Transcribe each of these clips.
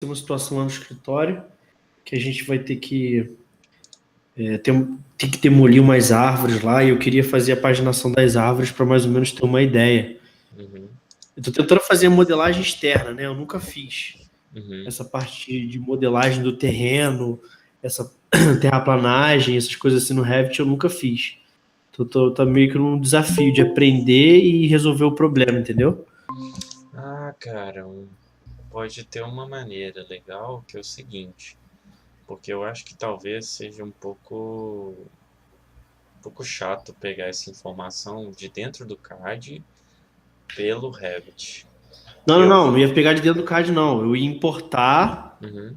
uma situação lá no escritório que a gente vai ter que tem que demolir umas árvores lá e eu queria fazer a paginação das árvores para mais ou menos ter uma ideia. Uhum, Eu tô tentando fazer a modelagem externa, né? Eu nunca fiz uhum. essa parte de modelagem do terreno, essa terraplanagem, essas coisas assim no Revit eu nunca fiz. Tá meio que num desafio de aprender e resolver o problema, entendeu? Ah, cara, pode ter uma maneira legal que é o seguinte, porque eu acho que talvez seja um pouco chato pegar essa informação de dentro do CAD pelo Revit. Não, não, Eu, não ia pegar de dentro do CAD, não. Eu ia importar uhum.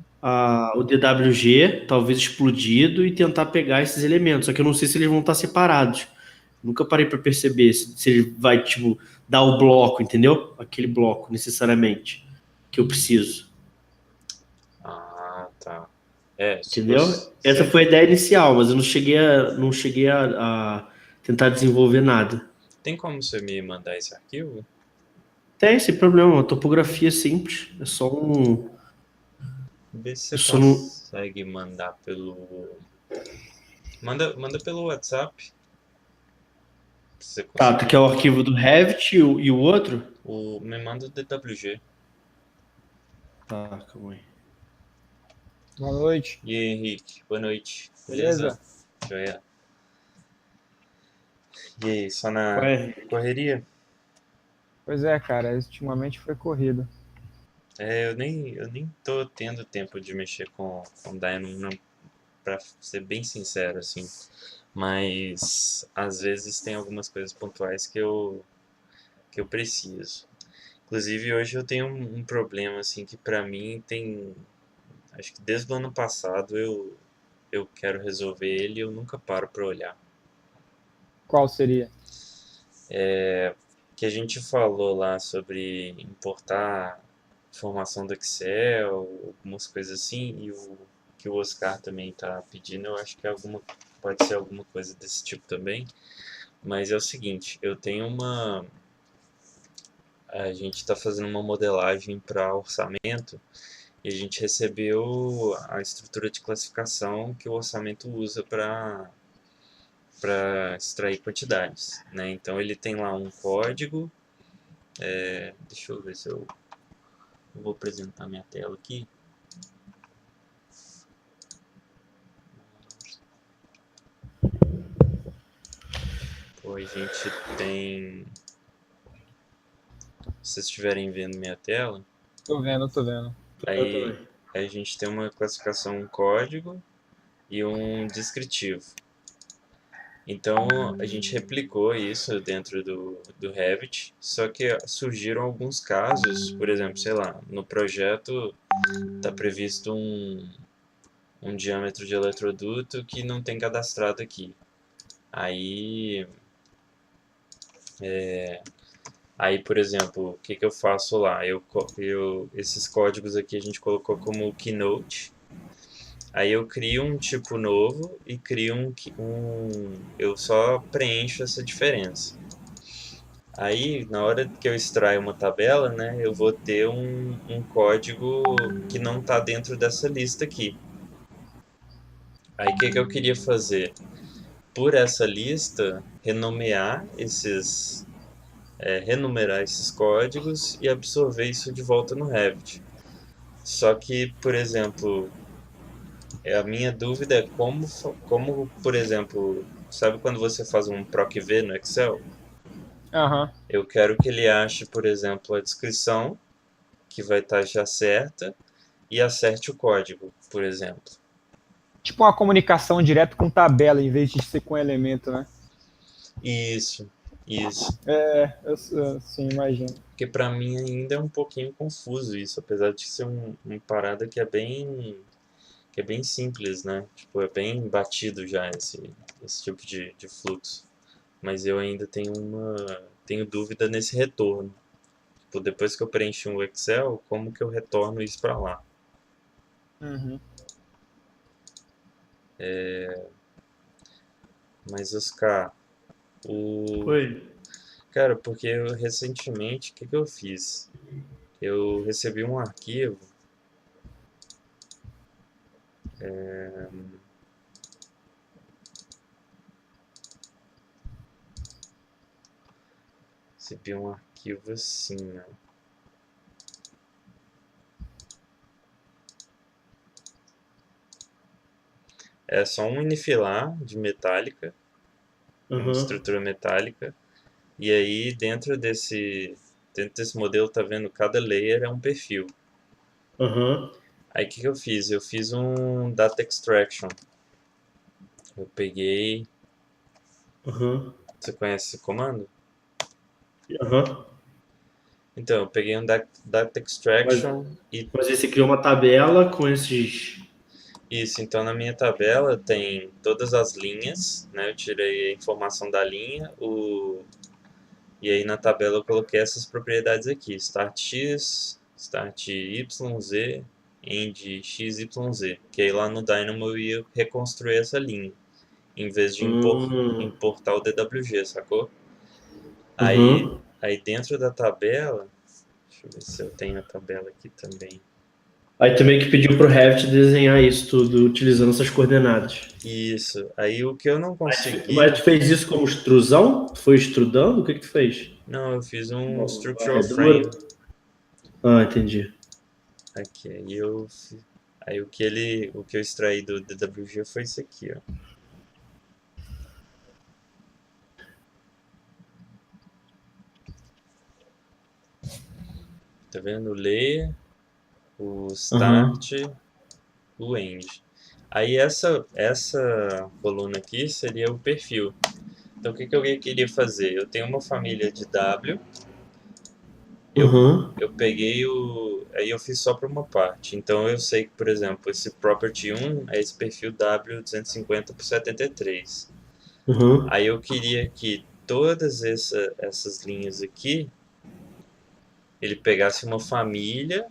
o DWG, talvez explodido, e tentar pegar esses elementos. Só que eu não sei se eles vão estar separados. Nunca parei para perceber se ele vai, tipo, dar o bloco, entendeu? Aquele bloco, necessariamente, que eu preciso. Ah, tá. É, se Entendeu? você, Essa foi a ideia inicial, mas eu não cheguei a tentar desenvolver nada. tem como você me mandar esse arquivo? Tem esse problema, uma topografia simples. É só um. Vê se Eu você só não. consegue mandar pelo. Manda pelo WhatsApp, se você Tá, tu quer conseguir. o arquivo do Revit e o outro? Me manda o DWG. Tá, calma aí. Boa noite. E aí, Henrique, boa noite. Beleza? Beleza? Joia. E aí, só Qual na é? correria? Pois é, cara, ultimamente foi corrido. Eu nem tô tendo tempo de mexer com Dynamo, não, pra ser bem sincero, assim. Mas às vezes tem algumas coisas pontuais que eu preciso. Inclusive hoje eu tenho um problema assim que pra mim tem, acho que desde o ano passado eu quero resolver ele e eu nunca paro pra olhar. Qual seria? Que a gente falou lá sobre importar informação do Excel, algumas coisas assim, e o que o Oscar também tá pedindo, eu acho que pode ser alguma coisa desse tipo também. Mas é o seguinte, a gente está fazendo uma modelagem para orçamento e a gente recebeu a estrutura de classificação que o orçamento usa para extrair quantidades, né? Então ele tem lá um código. Deixa eu ver se eu vou apresentar minha tela aqui. Pô, a gente tem. Se vocês estiverem vendo minha tela, Tô vendo, tô vendo. Eu aí também. a gente tem uma classificação, um código e um descritivo. Então a gente replicou isso dentro do Revit, só que surgiram alguns casos, por exemplo, sei lá, no projeto está previsto um diâmetro de eletroduto que não tem cadastrado aqui. Aí, aí por exemplo, o que, que eu faço lá? Esses códigos aqui a gente colocou como Keynote. Aí eu crio um tipo novo e crio eu só preencho essa diferença. Aí, na hora que eu extraio uma tabela, né, eu vou ter um código que não está dentro dessa lista aqui. Aí, o que, que eu queria fazer? Por essa lista, renumerar esses códigos e absorver isso de volta no Revit. Só que, por exemplo, a minha dúvida é como, por exemplo, sabe quando você faz um PROC-V no Excel? Aham. Eu quero que ele ache, por exemplo, a descrição, que vai estar já certa, e acerte o código, por exemplo. Tipo uma comunicação direto com tabela, em vez de ser com elemento, né? Isso, isso. Eu sim, imagino. Porque para mim ainda é um pouquinho confuso isso, apesar de ser uma parada que é bem simples, né? Tipo, é bem batido já esse tipo de fluxo. Mas eu ainda tenho dúvida nesse retorno. Tipo, depois que eu preencho um Excel, como que eu retorno isso para lá? Uhum. Mas, Oscar, o... Oi. Cara, porque eu recentemente, o que que eu fiz? Eu recebi um arquivo Recebi um arquivo assim, ó. É só um inifilar de metálica, uma estrutura metálica, e aí dentro desse modelo, tá vendo? Cada layer é um perfil. Aí o que eu fiz? Eu fiz um data extraction. Eu peguei... Você conhece esse comando? Então, eu peguei um data extraction e... Mas aí você criou uma tabela com esses... Isso, então na minha tabela tem todas as linhas, né? Eu tirei a informação da linha, e aí na tabela eu coloquei essas propriedades aqui, start x, start y, z, end x, y, z. Que aí lá no Dynamo eu ia reconstruir essa linha, em vez de importar o DWG, sacou? Aí dentro da tabela, deixa eu ver se eu tenho a tabela aqui também. Aí também que pediu pro Revit desenhar isso tudo utilizando essas coordenadas. Isso. Aí o que eu não consegui... Mas tu fez isso como extrusão? Tu foi extrudando? O que tu fez? Não, eu fiz um structural Varredura? frame. Ah, entendi. Aqui, aí o que eu extraí do DWG foi isso aqui, ó. Tá vendo? O layer, o start, o end. Aí essa coluna aqui seria o perfil. Então o que eu queria fazer? Eu tenho uma família de W. Eu peguei aí eu fiz só para uma parte. Então eu sei que, por exemplo, esse property 1 é esse perfil W250 por 73. Aí eu queria que todas essas linhas aqui, ele pegasse uma família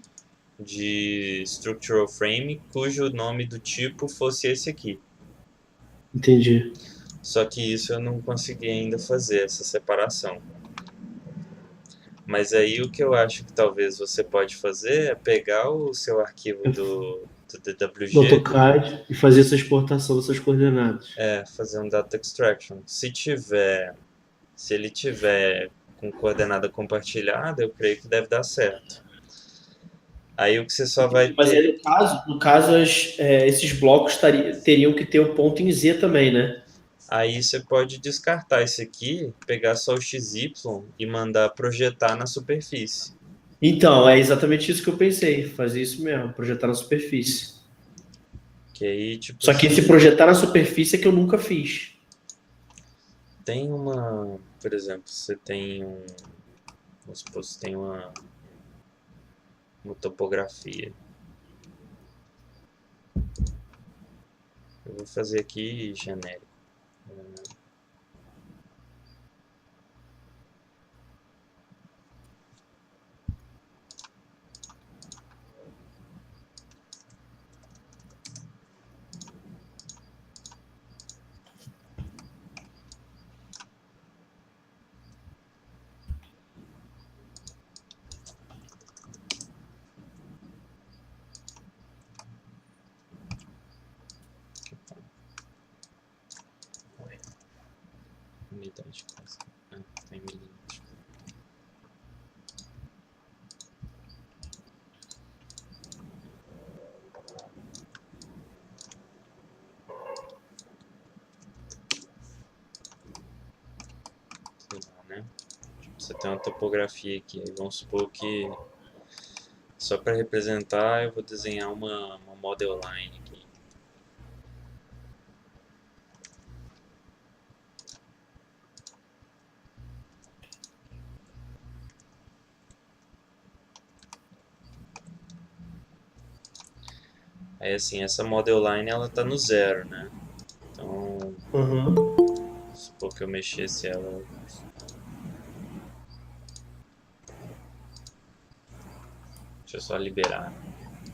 de structural frame cujo nome do tipo fosse esse aqui. Entendi. Só que isso eu não consegui ainda fazer, essa separação. Mas aí o que eu acho que talvez você pode fazer é pegar o seu arquivo do DWG... Do AutoCAD e fazer essa exportação dessas coordenadas. Fazer um data extraction. Se ele tiver com coordenada compartilhada, eu creio que deve dar certo. Aí o que você só vai ter... Mas aí no caso esses blocos teriam que ter o ponto em Z também, né? Aí você pode descartar esse aqui, pegar só o XY e mandar projetar na superfície. Então, é exatamente isso que eu pensei. Fazer isso mesmo, projetar na superfície. Que aí, tipo... Só que esse projetar na superfície é que eu nunca fiz. Tem uma... Por exemplo, você tem um... Vamos supor, você tem uma topografia. Eu vou fazer aqui genérico. Unidade de casa. Tem milímetros. Sei lá, né? Você tem uma topografia aqui. Aí vamos supor que só para representar eu vou desenhar uma model line aqui. Aí assim, essa model line ela tá no 0, né? Então, vamos supor que eu mexesse ela. Deixa eu só liberar.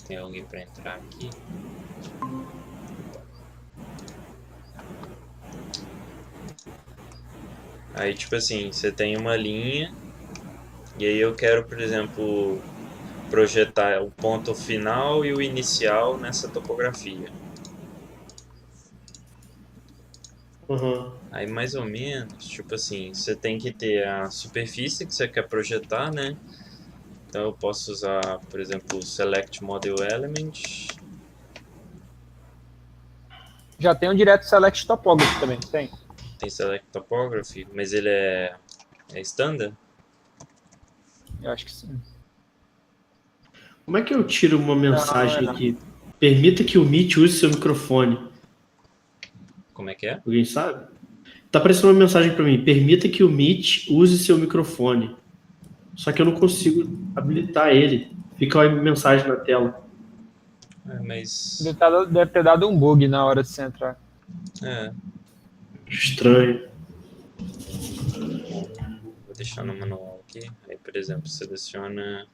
Tem alguém para entrar aqui. Aí tipo assim, você tem uma linha e aí eu quero, por exemplo, projetar o ponto final e o inicial nessa topografia. Aham. Aí mais ou menos, tipo assim, você tem que ter a superfície que você quer projetar, né? Então eu posso usar, por exemplo, o Select Model Element. Já tem um direto Select Topography também, tem? Tem Select Topography, mas ele é standard? Eu acho que sim. Como é que eu tiro uma Não, não é mensagem não. aqui? Permita que o Meet use seu microfone. Como é que é? Alguém sabe? Tá aparecendo uma mensagem para mim. Permita que o Meet use seu microfone. Só que eu não consigo habilitar ele. Fica a mensagem na tela. Mas. Deve ter dado um bug na hora de você entrar. É, Estranho. vou deixar no manual aqui. Aí, por exemplo, seleciona.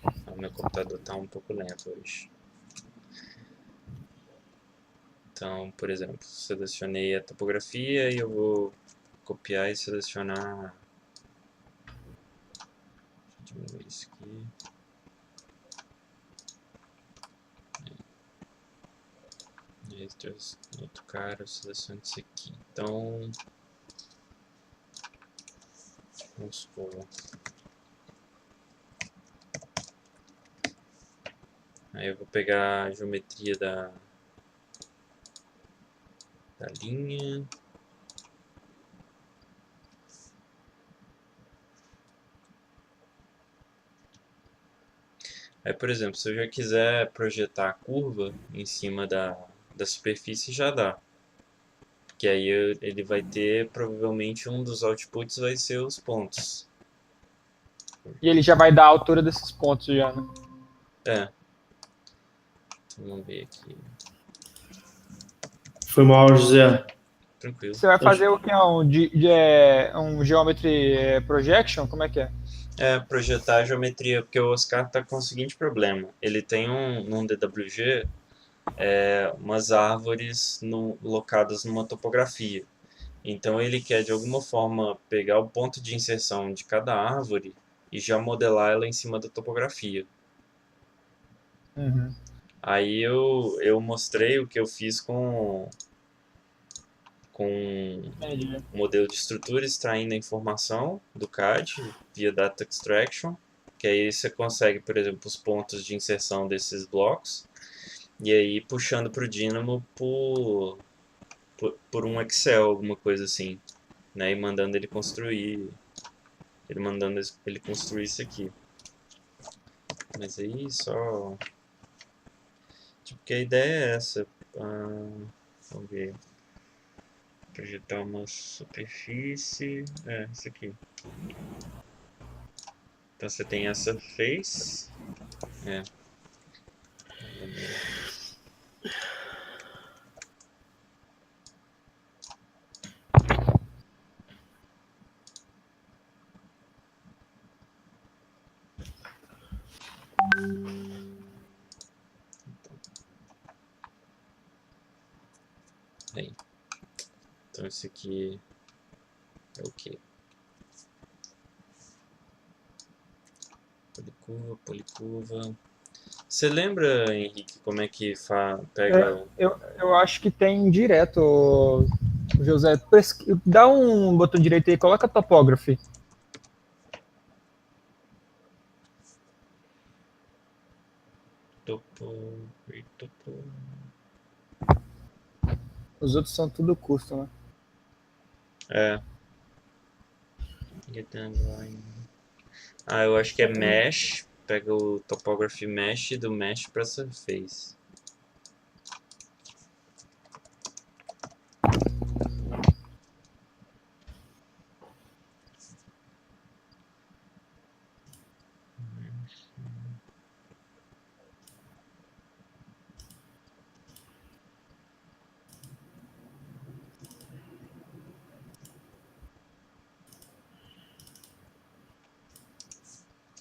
Ah, meu computador tá um pouco lento hoje. Então, por exemplo, selecionei a topografia e eu vou copiar e selecionar. Deixa eu diminuir isso aqui. E aí, no outro cara, eu seleciono isso aqui. Então, vamos supor. Aí eu vou pegar a geometria da linha. Aí, por exemplo, se eu já quiser projetar a curva em cima da superfície, já dá. Que aí ele vai ter, provavelmente, um dos outputs vai ser os pontos. E ele já vai dar a altura desses pontos já, né? É. Então, vamos ver aqui. Foi mal, José. Tranquilo. Você vai fazer o que? Um Geometry Projection? Como é que é? É, projetar a geometria, porque o Oscar tá com o seguinte problema. Ele tem num DWG umas árvores locadas numa topografia. Então ele quer de alguma forma pegar o ponto de inserção de cada árvore e já modelar ela em cima da topografia. Uhum. Aí eu mostrei o que eu fiz com Entendi. o modelo de estrutura extraindo a informação do CAD via Data Extraction, que aí você consegue, por exemplo, os pontos de inserção desses blocos, e aí puxando para o Dynamo por um Excel, alguma coisa assim, né? E mandando ele construir, mandando ele construir isso aqui. Mas aí só, tipo, que a ideia é essa. Vamos ver. Projetar uma superfície. É, isso aqui. Então você tem essa face. É. Mais ou menos. Aí. Então esse aqui é o que? Policurva, policurva. Você lembra, Henrique, como é que pega. Eu acho que tem direto, José. Dá um botão direito aí, coloca Topography. Topo. Os outros são tudo custom, né? É. Eu acho que é Mesh. Pega o Topography Mesh e do Mesh para Surface.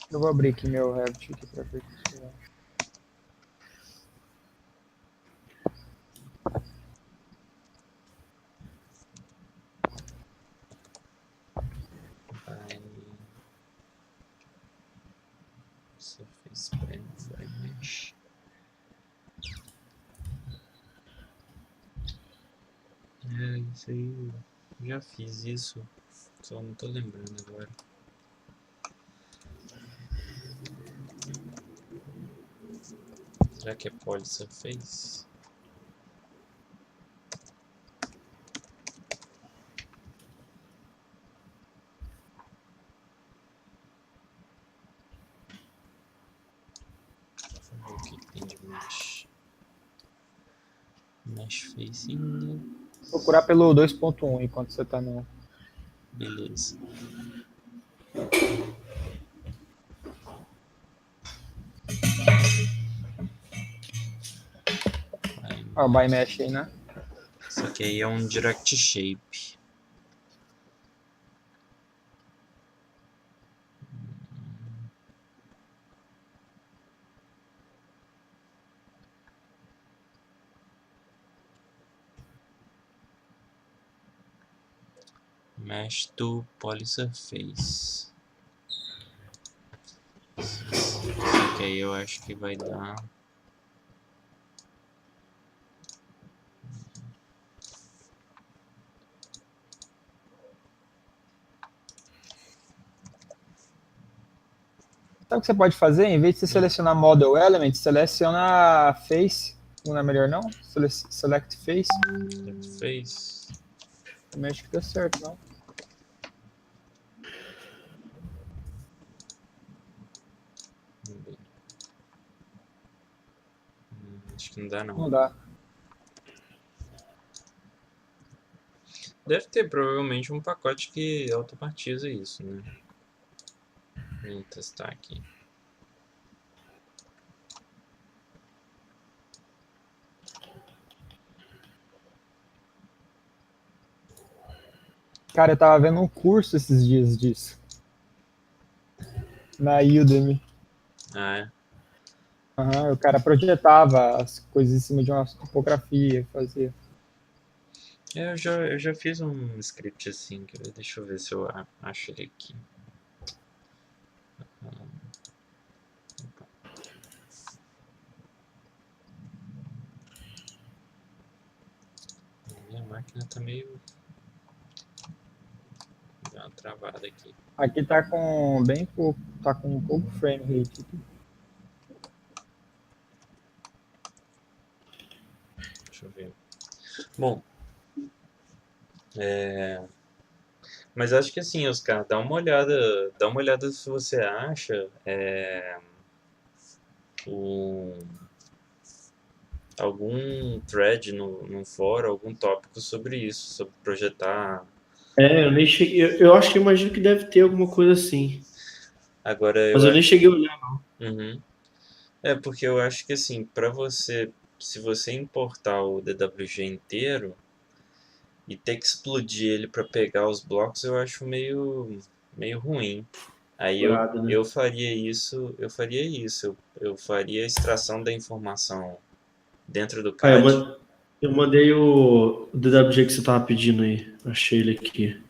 Eu vou abrir aqui meu Revit aqui pra ver o que você acha. By Surface by Mesh. Isso aí, eu já fiz isso, só não tô lembrando agora. Será que é Polysurface? Vamos ver o que tem de mesh. Mesh facing, Procurar pelo 2.1 enquanto você tá no... beleza. Ó, o ByMesh aí, né? Isso aqui aí é um Direct Shape. Mesh to Polysurface. Ok, eu acho que vai dar. Sabe o que você pode fazer? Em vez de você selecionar Model Element, seleciona Face. Não é melhor não? Select Face. Fez. Também acho que deu certo, não? Vamos ver. Acho que não dá não. Não dá. Deve ter provavelmente um pacote que automatiza isso, né? Vamos testar aqui. Cara, eu tava vendo um curso esses dias disso. Na Udemy. Ah, é? Aham, o cara projetava as coisas em cima de uma topografia, fazia. Eu já fiz um script assim, deixa eu ver se eu acho ele aqui. Minha máquina tá meio... Deu uma travada aqui. Aqui tá com bem pouco, tá com pouco frame rate. Deixa eu ver. Bom, mas acho que assim, Oscar, dá uma olhada se você acha algum thread no fórum, algum tópico sobre isso, sobre projetar. Eu nem cheguei. Eu acho que imagino que deve ter alguma coisa assim. Agora Mas eu nem cheguei a olhar. Uhum. Porque eu acho que assim, se você importar o DWG inteiro e ter que explodir ele para pegar os blocos, eu acho meio ruim. Aí Furado, né? eu faria isso, eu faria a extração da informação dentro do Ah, CAD. eu mandei o DWG que você tava pedindo aí. Achei ele aqui.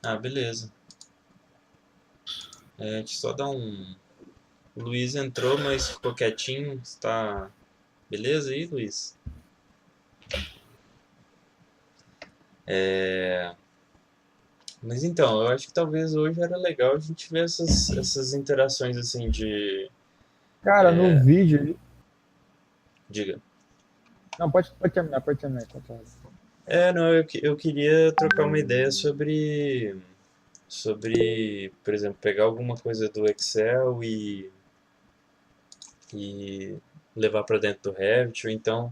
Ah, beleza. Deixa eu só dar um... O Luiz entrou, mas ficou quietinho. Está beleza aí, Luiz? Mas então, eu acho que talvez hoje era legal a gente ver essas interações assim de... Cara, no vídeo. Diga. Não, pode terminar, pode terminar. Não, eu queria trocar uma ideia sobre, por exemplo, pegar alguma coisa do Excel e levar para dentro do Revit, ou então,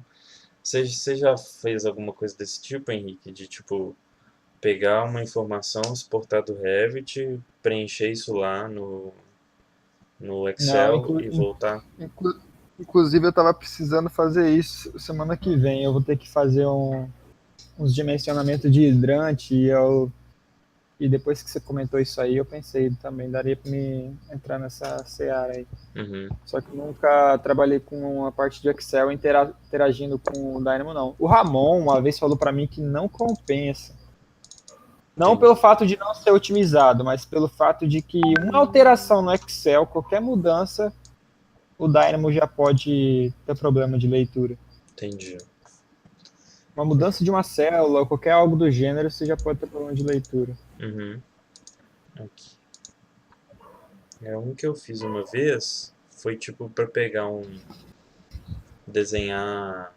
você já fez alguma coisa desse tipo, Henrique? De tipo, pegar uma informação, exportar do Revit, preencher isso lá no Não, Excel e voltar? inclusive eu tava precisando fazer isso semana que vem. Eu vou ter que fazer uns dimensionamentos de hidrante e depois que você comentou isso aí, eu pensei também daria para me entrar nessa seara aí. Uhum. Só que nunca trabalhei com a parte de Excel interagindo com o Dynamo, não. O Ramon uma vez falou para mim que não compensa. Não Entendi. pelo fato de não ser otimizado, mas pelo fato de que uma alteração no Excel, qualquer mudança, o Dynamo já pode ter problema de leitura. Entendi. Uma mudança de uma célula ou qualquer algo do gênero, você já pode ter problema de leitura. Uhum. Aqui. Um que eu fiz uma vez foi tipo para pegar desenhar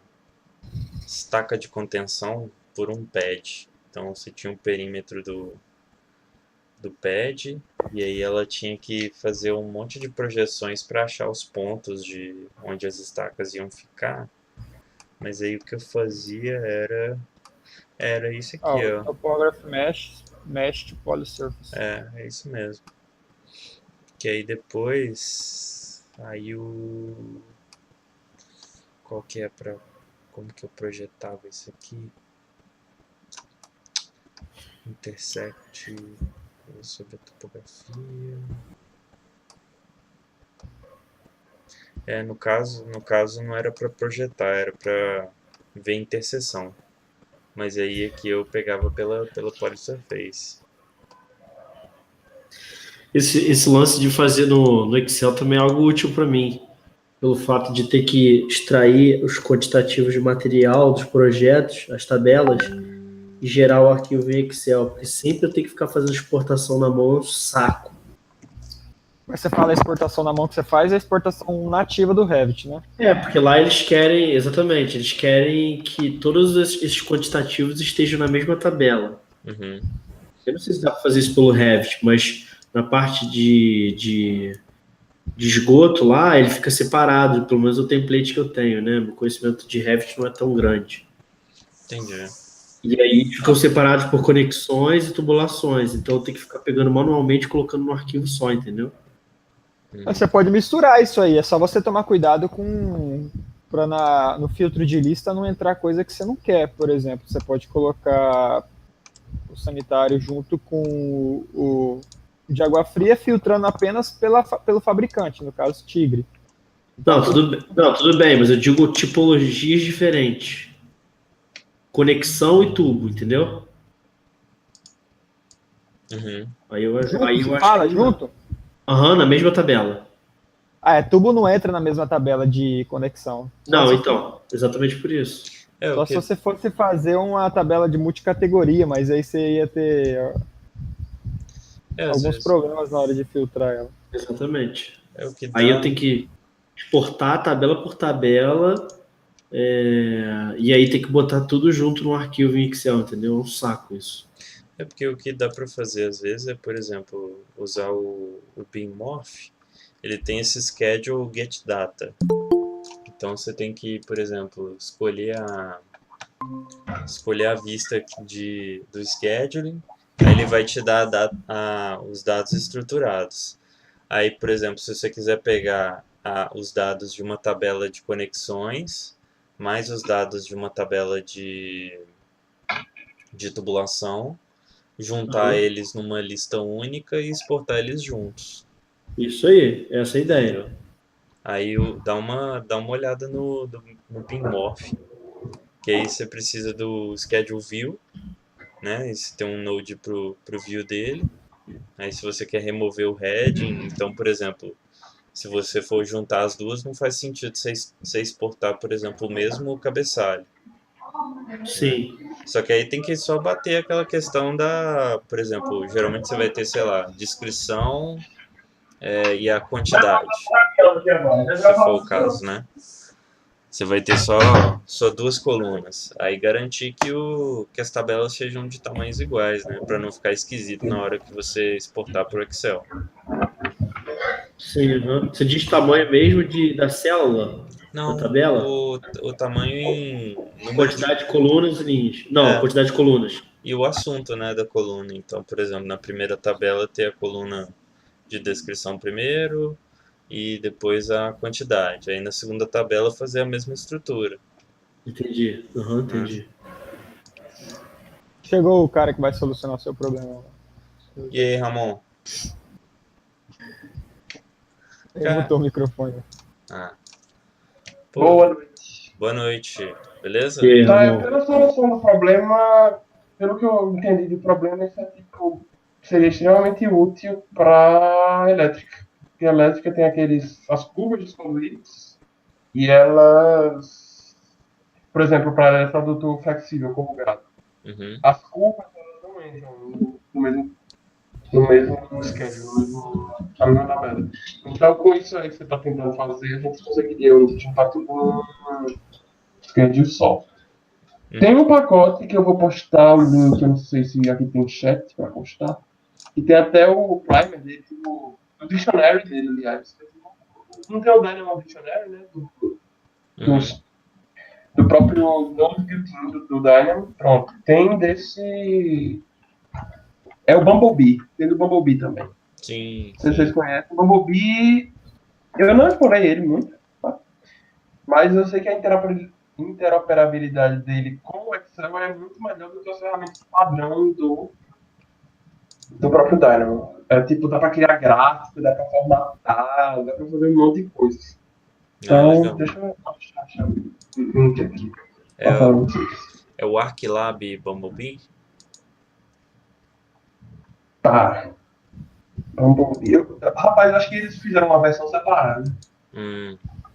estaca de contenção por um pad. Então você tinha um perímetro do pad e aí ela tinha que fazer um monte de projeções para achar os pontos de onde as estacas iam ficar. Mas aí o que eu fazia era isso aqui, O ó. Topograph Mesh to Polysurface. É isso mesmo. Que aí depois aí qual que é para como que eu projetava isso aqui? Intersect sobre a topografia. No caso não era para projetar, era para ver interseção. Mas aí aqui eu pegava pela Polysurface. Esse lance de fazer no Excel também é algo útil para mim, pelo fato de ter que extrair os quantitativos de material dos projetos, as tabelas, e gerar o arquivo em Excel, porque sempre eu tenho que ficar fazendo exportação na mão, é um saco. Mas você fala a exportação na mão que você faz, é a exportação nativa do Revit, né? Porque lá eles querem, exatamente, eles querem que todos esses quantitativos estejam na mesma tabela. Uhum. Eu não sei se dá para fazer isso pelo Revit, mas na parte de esgoto lá, ele fica separado, pelo menos o template que eu tenho, né? Meu conhecimento de Revit não é tão grande. Entendi. E aí ficam separados por conexões e tubulações, então eu tenho que ficar pegando manualmente e colocando no arquivo só, entendeu? Mas você pode misturar isso aí, é só você tomar cuidado para no filtro de lista não entrar coisa que você não quer, por exemplo. Você pode colocar o sanitário junto com o de água fria, filtrando apenas pelo fabricante, no caso Tigre. Não, tudo bem, mas eu digo tipologias diferentes. Conexão e tubo, entendeu? Uhum. Aí eu Junto, acho você fala que junto? Aham, na mesma tabela. Tubo não entra na mesma tabela de conexão. Não, então, exatamente por isso. Só se você fosse fazer uma tabela de multicategoria, mas aí você ia ter alguns problemas na hora de filtrar ela. Exatamente. Que aí eu tenho que exportar tabela por tabela, e aí tem que botar tudo junto num arquivo em Excel, entendeu? É um saco isso. Porque o que dá para fazer às vezes é, por exemplo, usar o BeamMorph, ele tem esse schedule get data. Então você tem que, por exemplo, escolher a vista do scheduling, aí ele vai te dar os dados estruturados. Aí, por exemplo, se você quiser pegar os dados de uma tabela de conexões, mais os dados de uma tabela de tubulação, juntar eles numa lista única e exportar eles juntos. Isso aí, essa é a ideia. Aí dá uma olhada no BeamMorph, que aí você precisa do Schedule View, né? E você tem um node pro view dele. Aí se você quer remover o heading, então, por exemplo, se você for juntar as duas, não faz sentido você exportar, por exemplo, o mesmo cabeçalho. Sim. Né? Só que aí tem que só bater aquela questão por exemplo, geralmente você vai ter, sei lá, descrição e a quantidade, se for o caso, né? Você vai ter só duas colunas. Aí garantir que as tabelas sejam de tamanhos iguais, né? Para não ficar esquisito na hora que você exportar para o Excel. Sim, você diz tamanho mesmo da célula? Não, da tabela? o tamanho em quantidade de colunas e linhas. Não, quantidade de colunas. E o assunto, né, da coluna. Então, por exemplo, na primeira tabela ter a coluna de descrição primeiro e depois a quantidade. Aí na segunda tabela fazer a mesma estrutura. Entendi. Entendi. Chegou o cara que vai solucionar o seu problema. E aí, Ramon? Ele botou o microfone. Boa noite. Boa noite. Beleza? E aí, Ramon? Pela solução do problema, pelo que eu entendi do problema, isso seria extremamente útil para elétrica. Porque a elétrica tem as curvas dos conduítes e elas Por exemplo, para essa adutor flexível corrugado. Uhum. As curvas elas não entram no mesmo schedule, na mesma tabela. Então, com isso aí que você está tentando fazer, a gente conseguiria juntar tudo num schedule só. Tem um pacote que eu vou postar o link, eu não sei se aqui tem chat para postar, e tem até o primer dele, o dictionary dele, aliás. Não tem o Dynamo Dictionary, né? Uhum. Do próprio nome built-in do Dynamo. Pronto. Tem desse. É o Bumblebee. Tem do Bumblebee também. Sim, Não sei se vocês sim. conhecem. O Bumblebee. Eu não explorei ele muito, tá? Mas eu sei que a interoperabilidade dele com o Excel é muito melhor do que as ferramentas padrão do próprio Dynamo. É tipo, dá pra criar gráfico, dá pra formatar, dá pra fazer um monte de coisas. Ah, Então, legal. deixa eu achar o link aqui É, pra falar pra vocês. é o ArcLab Bumblebee? Tá. Bumblebee. Rapaz, acho que eles fizeram uma versão separada.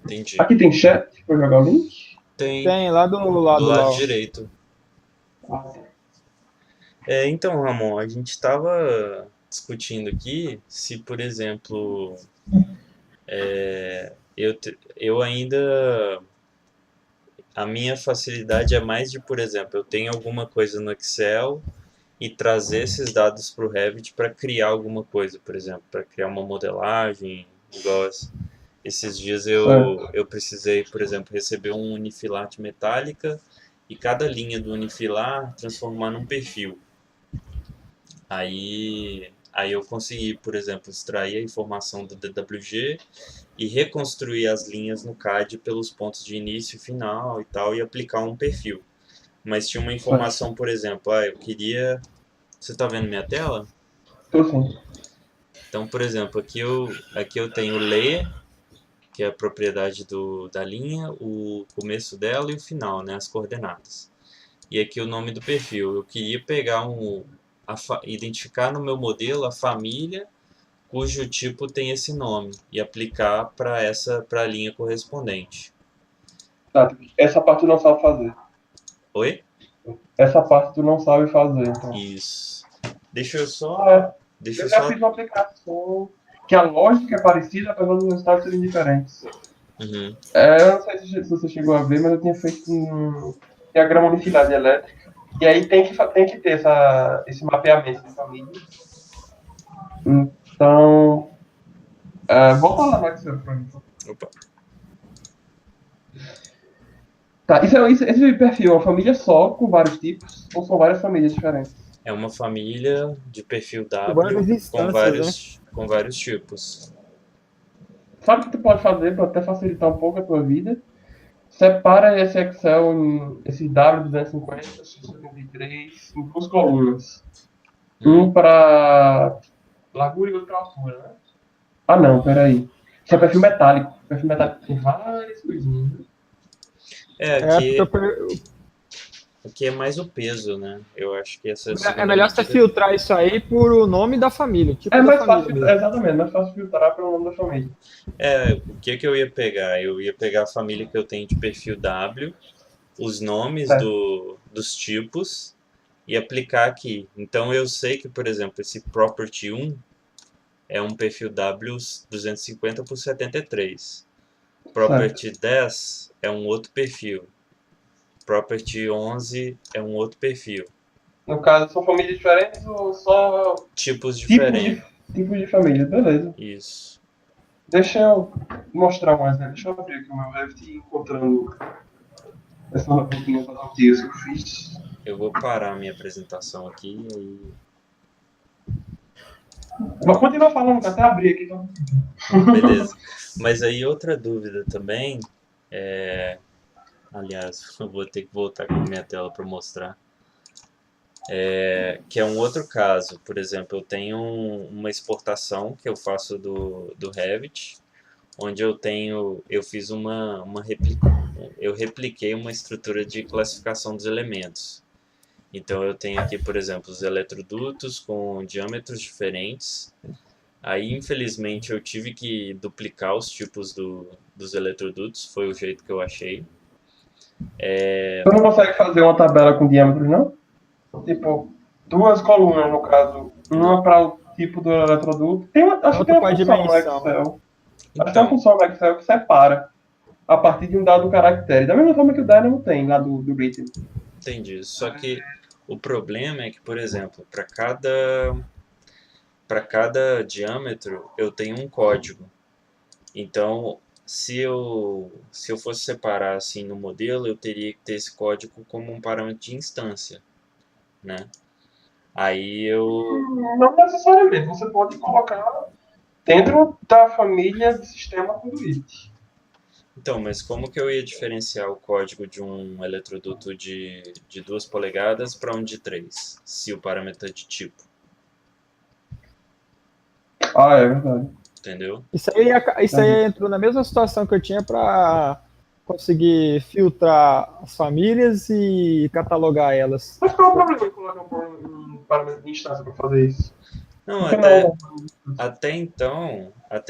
Entendi. Aqui tem chat pra jogar o link? Tem Tem lá do do lado lá, lado ó. direito. Ah, sim. Então, Ramon, a gente estava discutindo aqui se, por exemplo, eu ainda. A minha facilidade é mais de, por exemplo, eu tenho alguma coisa no Excel e trazer esses dados para o Revit para criar alguma coisa, por exemplo, para criar uma modelagem, igual esses dias Certo. eu precisei, por exemplo, receber um unifilar de metálica e cada linha do unifilar transformar num perfil. Aí eu consegui, por exemplo, extrair a informação do DWG e reconstruir as linhas no CAD pelos pontos de início e final e tal, e aplicar um perfil. Mas tinha uma Certo. informação, por exemplo, eu queria. Você está vendo minha tela? Tô sim. Então, por exemplo, aqui eu tenho o layer, que é a propriedade da linha, o começo dela e o final, né, as coordenadas. E aqui o nome do perfil. Eu queria pegar identificar no meu modelo a família cujo tipo tem esse nome e aplicar para a linha correspondente. Tá. Essa parte tu não sabe fazer. Oi? Essa parte tu não sabe fazer, então. Isso. Deixa eu só. É, Deixa eu eu já só. fiz uma aplicação que a lógica é parecida, apesar dos resultados serem diferentes. Uhum. Eu não sei se você chegou a ver, mas eu tinha feito um diagrama unifilar de elétrica. E aí tem que ter esse mapeamento de família. Então, volta lá no Excel pra mim. Opa. Tá, esse perfil é uma família só, com vários tipos, ou são várias famílias diferentes? É uma família de perfil Várias W instâncias, né? com vários tipos. Sabe o que tu pode fazer para até facilitar um pouco a tua vida? Separa esse Excel esse W250, X73 em duas colunas. Um para largura e outro para altura, né? Ah, não, peraí. Isso é perfil metálico. Perfil metálico tem várias coisinhas. É, porque Aqui é mais o peso, né? Eu acho que essa é segunda melhor você medida. filtrar isso aí por o nome da família, o É tipo da mais fácil família filtrar, mesmo. exatamente, mais fácil filtrar pelo nome da família. O que eu ia pegar? Eu ia pegar a família que eu tenho de perfil W, os nomes Certo. dos tipos e aplicar aqui. Então eu sei que, por exemplo, esse Property 1 é um perfil W 250 por 73. Certo. Property 10 é um outro perfil. Property 11 é um outro perfil. No caso, são famílias diferentes ou só Tipos tipos diferentes. tipos de família? Beleza. Isso. Deixa eu mostrar mais, né? Deixa eu abrir aqui o meu Revit encontrando essa roupinha para que eu fiz. Eu vou parar a minha apresentação aqui e Mas continua falando, que até abrir aqui. Então. beleza. Mas aí outra dúvida também aliás, eu vou ter que voltar com a minha tela para mostrar. Que é um outro caso. Por exemplo, eu tenho uma exportação que eu faço do Revit, onde eu fiz eu repliquei uma estrutura de classificação dos elementos. Então eu tenho aqui, por exemplo, os eletrodutos com diâmetros diferentes. Aí, infelizmente, eu tive que duplicar os tipos dos eletrodutos, foi o jeito que eu achei. Você não consegue fazer uma tabela com diâmetros, não? Tipo, duas colunas, no caso. Uma para o tipo do eletroduto. Acho que tem Outra uma com a função no dimensão, né? Excel. Acho que tem uma Então, função no Excel que separa a partir de um dado caractere. Da mesma forma que o Dynamo tem lá do Written. entendi. Só que o problema é que, por exemplo, para cada diâmetro eu tenho um código. Então, se eu fosse separar assim no modelo, eu teria que ter esse código como um parâmetro de instância, né? Aí eu. Não necessariamente. Você pode colocar dentro da família de sistema Conduit. Então, mas como que eu ia diferenciar o código de um eletroduto de 2 polegadas para um de 3, se o parâmetro é de tipo, Ah, é verdade. entendeu? Isso aí entrou na mesma situação que eu tinha para conseguir filtrar as famílias e catalogar elas. Mas qual é o problema em colocar um parâmetro de instância para fazer isso? Não, Por que não? até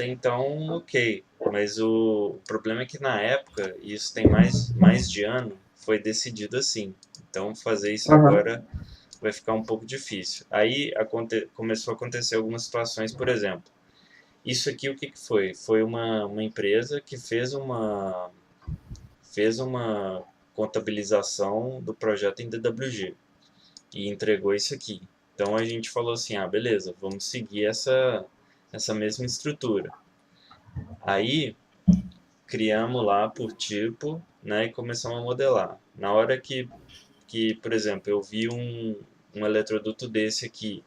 então, ok. Mas o problema é que na época, e isso tem mais de ano, foi decidido assim. Então fazer isso Aham. agora vai ficar um pouco difícil. Aí começou a acontecer algumas situações, por exemplo. Isso aqui o que que foi? Foi uma empresa que fez uma contabilização do projeto em DWG e entregou isso aqui. Então a gente falou assim, ah, beleza, vamos seguir essa mesma estrutura. Aí criamos lá por tipo, né, e começamos a modelar. Na hora que por exemplo, eu vi um eletroduto desse aqui,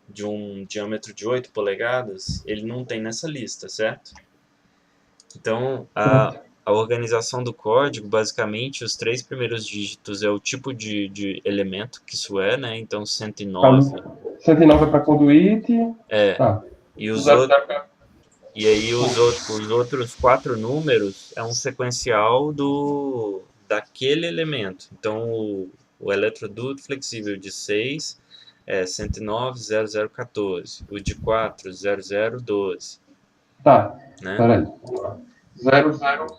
de um diâmetro de 8 polegadas, ele não tem nessa lista, certo? Então, a organização do código, basicamente, os 3 primeiros dígitos é o tipo de elemento que isso é, né? Então, 109 109 é para Conduit. é. Tá. E, O os 00 outros, e aí os outros 4 números é um sequencial daquele elemento. Então, o eletroduto flexível de 6 é 109.0014. O de 4, 0012, Tá. né? Peraí. 0012,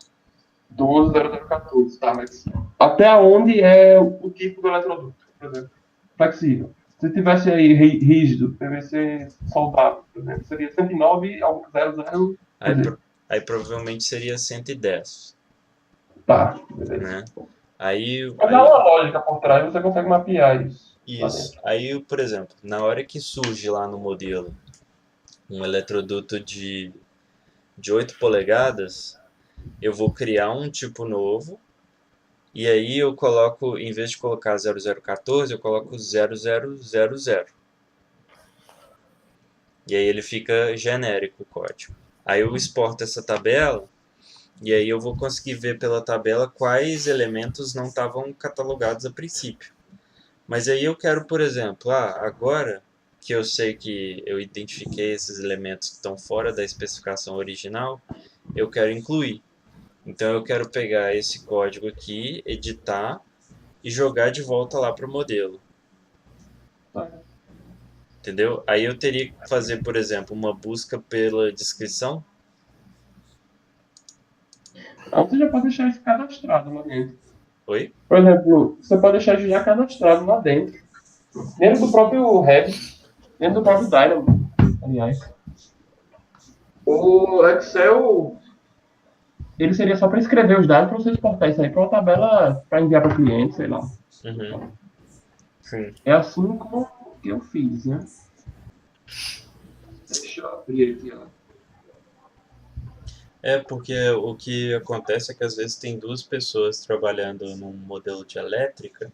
0014. Tá, mas até onde é o tipo do eletroduto, por exemplo? Flexível. Se tivesse aí rígido, PVC soldável, por exemplo, seria 109 ao 00. Quer Aí, dizer, aí provavelmente seria 110, tá, beleza. né? Aí, Mas há aí, uma lógica por trás, você consegue mapear isso lá isso. dentro. Aí, por exemplo, na hora que surge lá no modelo um eletroduto de 8 polegadas, eu vou criar um tipo novo, e aí eu coloco, em vez de colocar 0014, eu coloco 0000. E aí ele fica genérico o código. Aí eu exporto essa tabela, e aí eu vou conseguir ver pela tabela quais elementos não estavam catalogados a princípio. Mas aí eu quero, por exemplo, agora que eu sei que eu identifiquei esses elementos que estão fora da especificação original, eu quero incluir. Então eu quero pegar esse código aqui, editar e jogar de volta lá para o modelo. Entendeu? Aí eu teria que fazer, por exemplo, uma busca pela descrição. Então você já pode deixar isso cadastrado lá dentro. Oi? Por exemplo, você pode deixar isso já cadastrado lá dentro. Dentro do próprio Revit, dentro do próprio Dynamo, aliás. O Excel, ele seria só para escrever os dados para você exportar isso aí para uma tabela para enviar para o cliente, sei lá. Uhum. Sim. É assim como que eu fiz, né? Deixa eu abrir aqui, ó. É porque o que acontece é que às vezes tem duas pessoas trabalhando num modelo de elétrica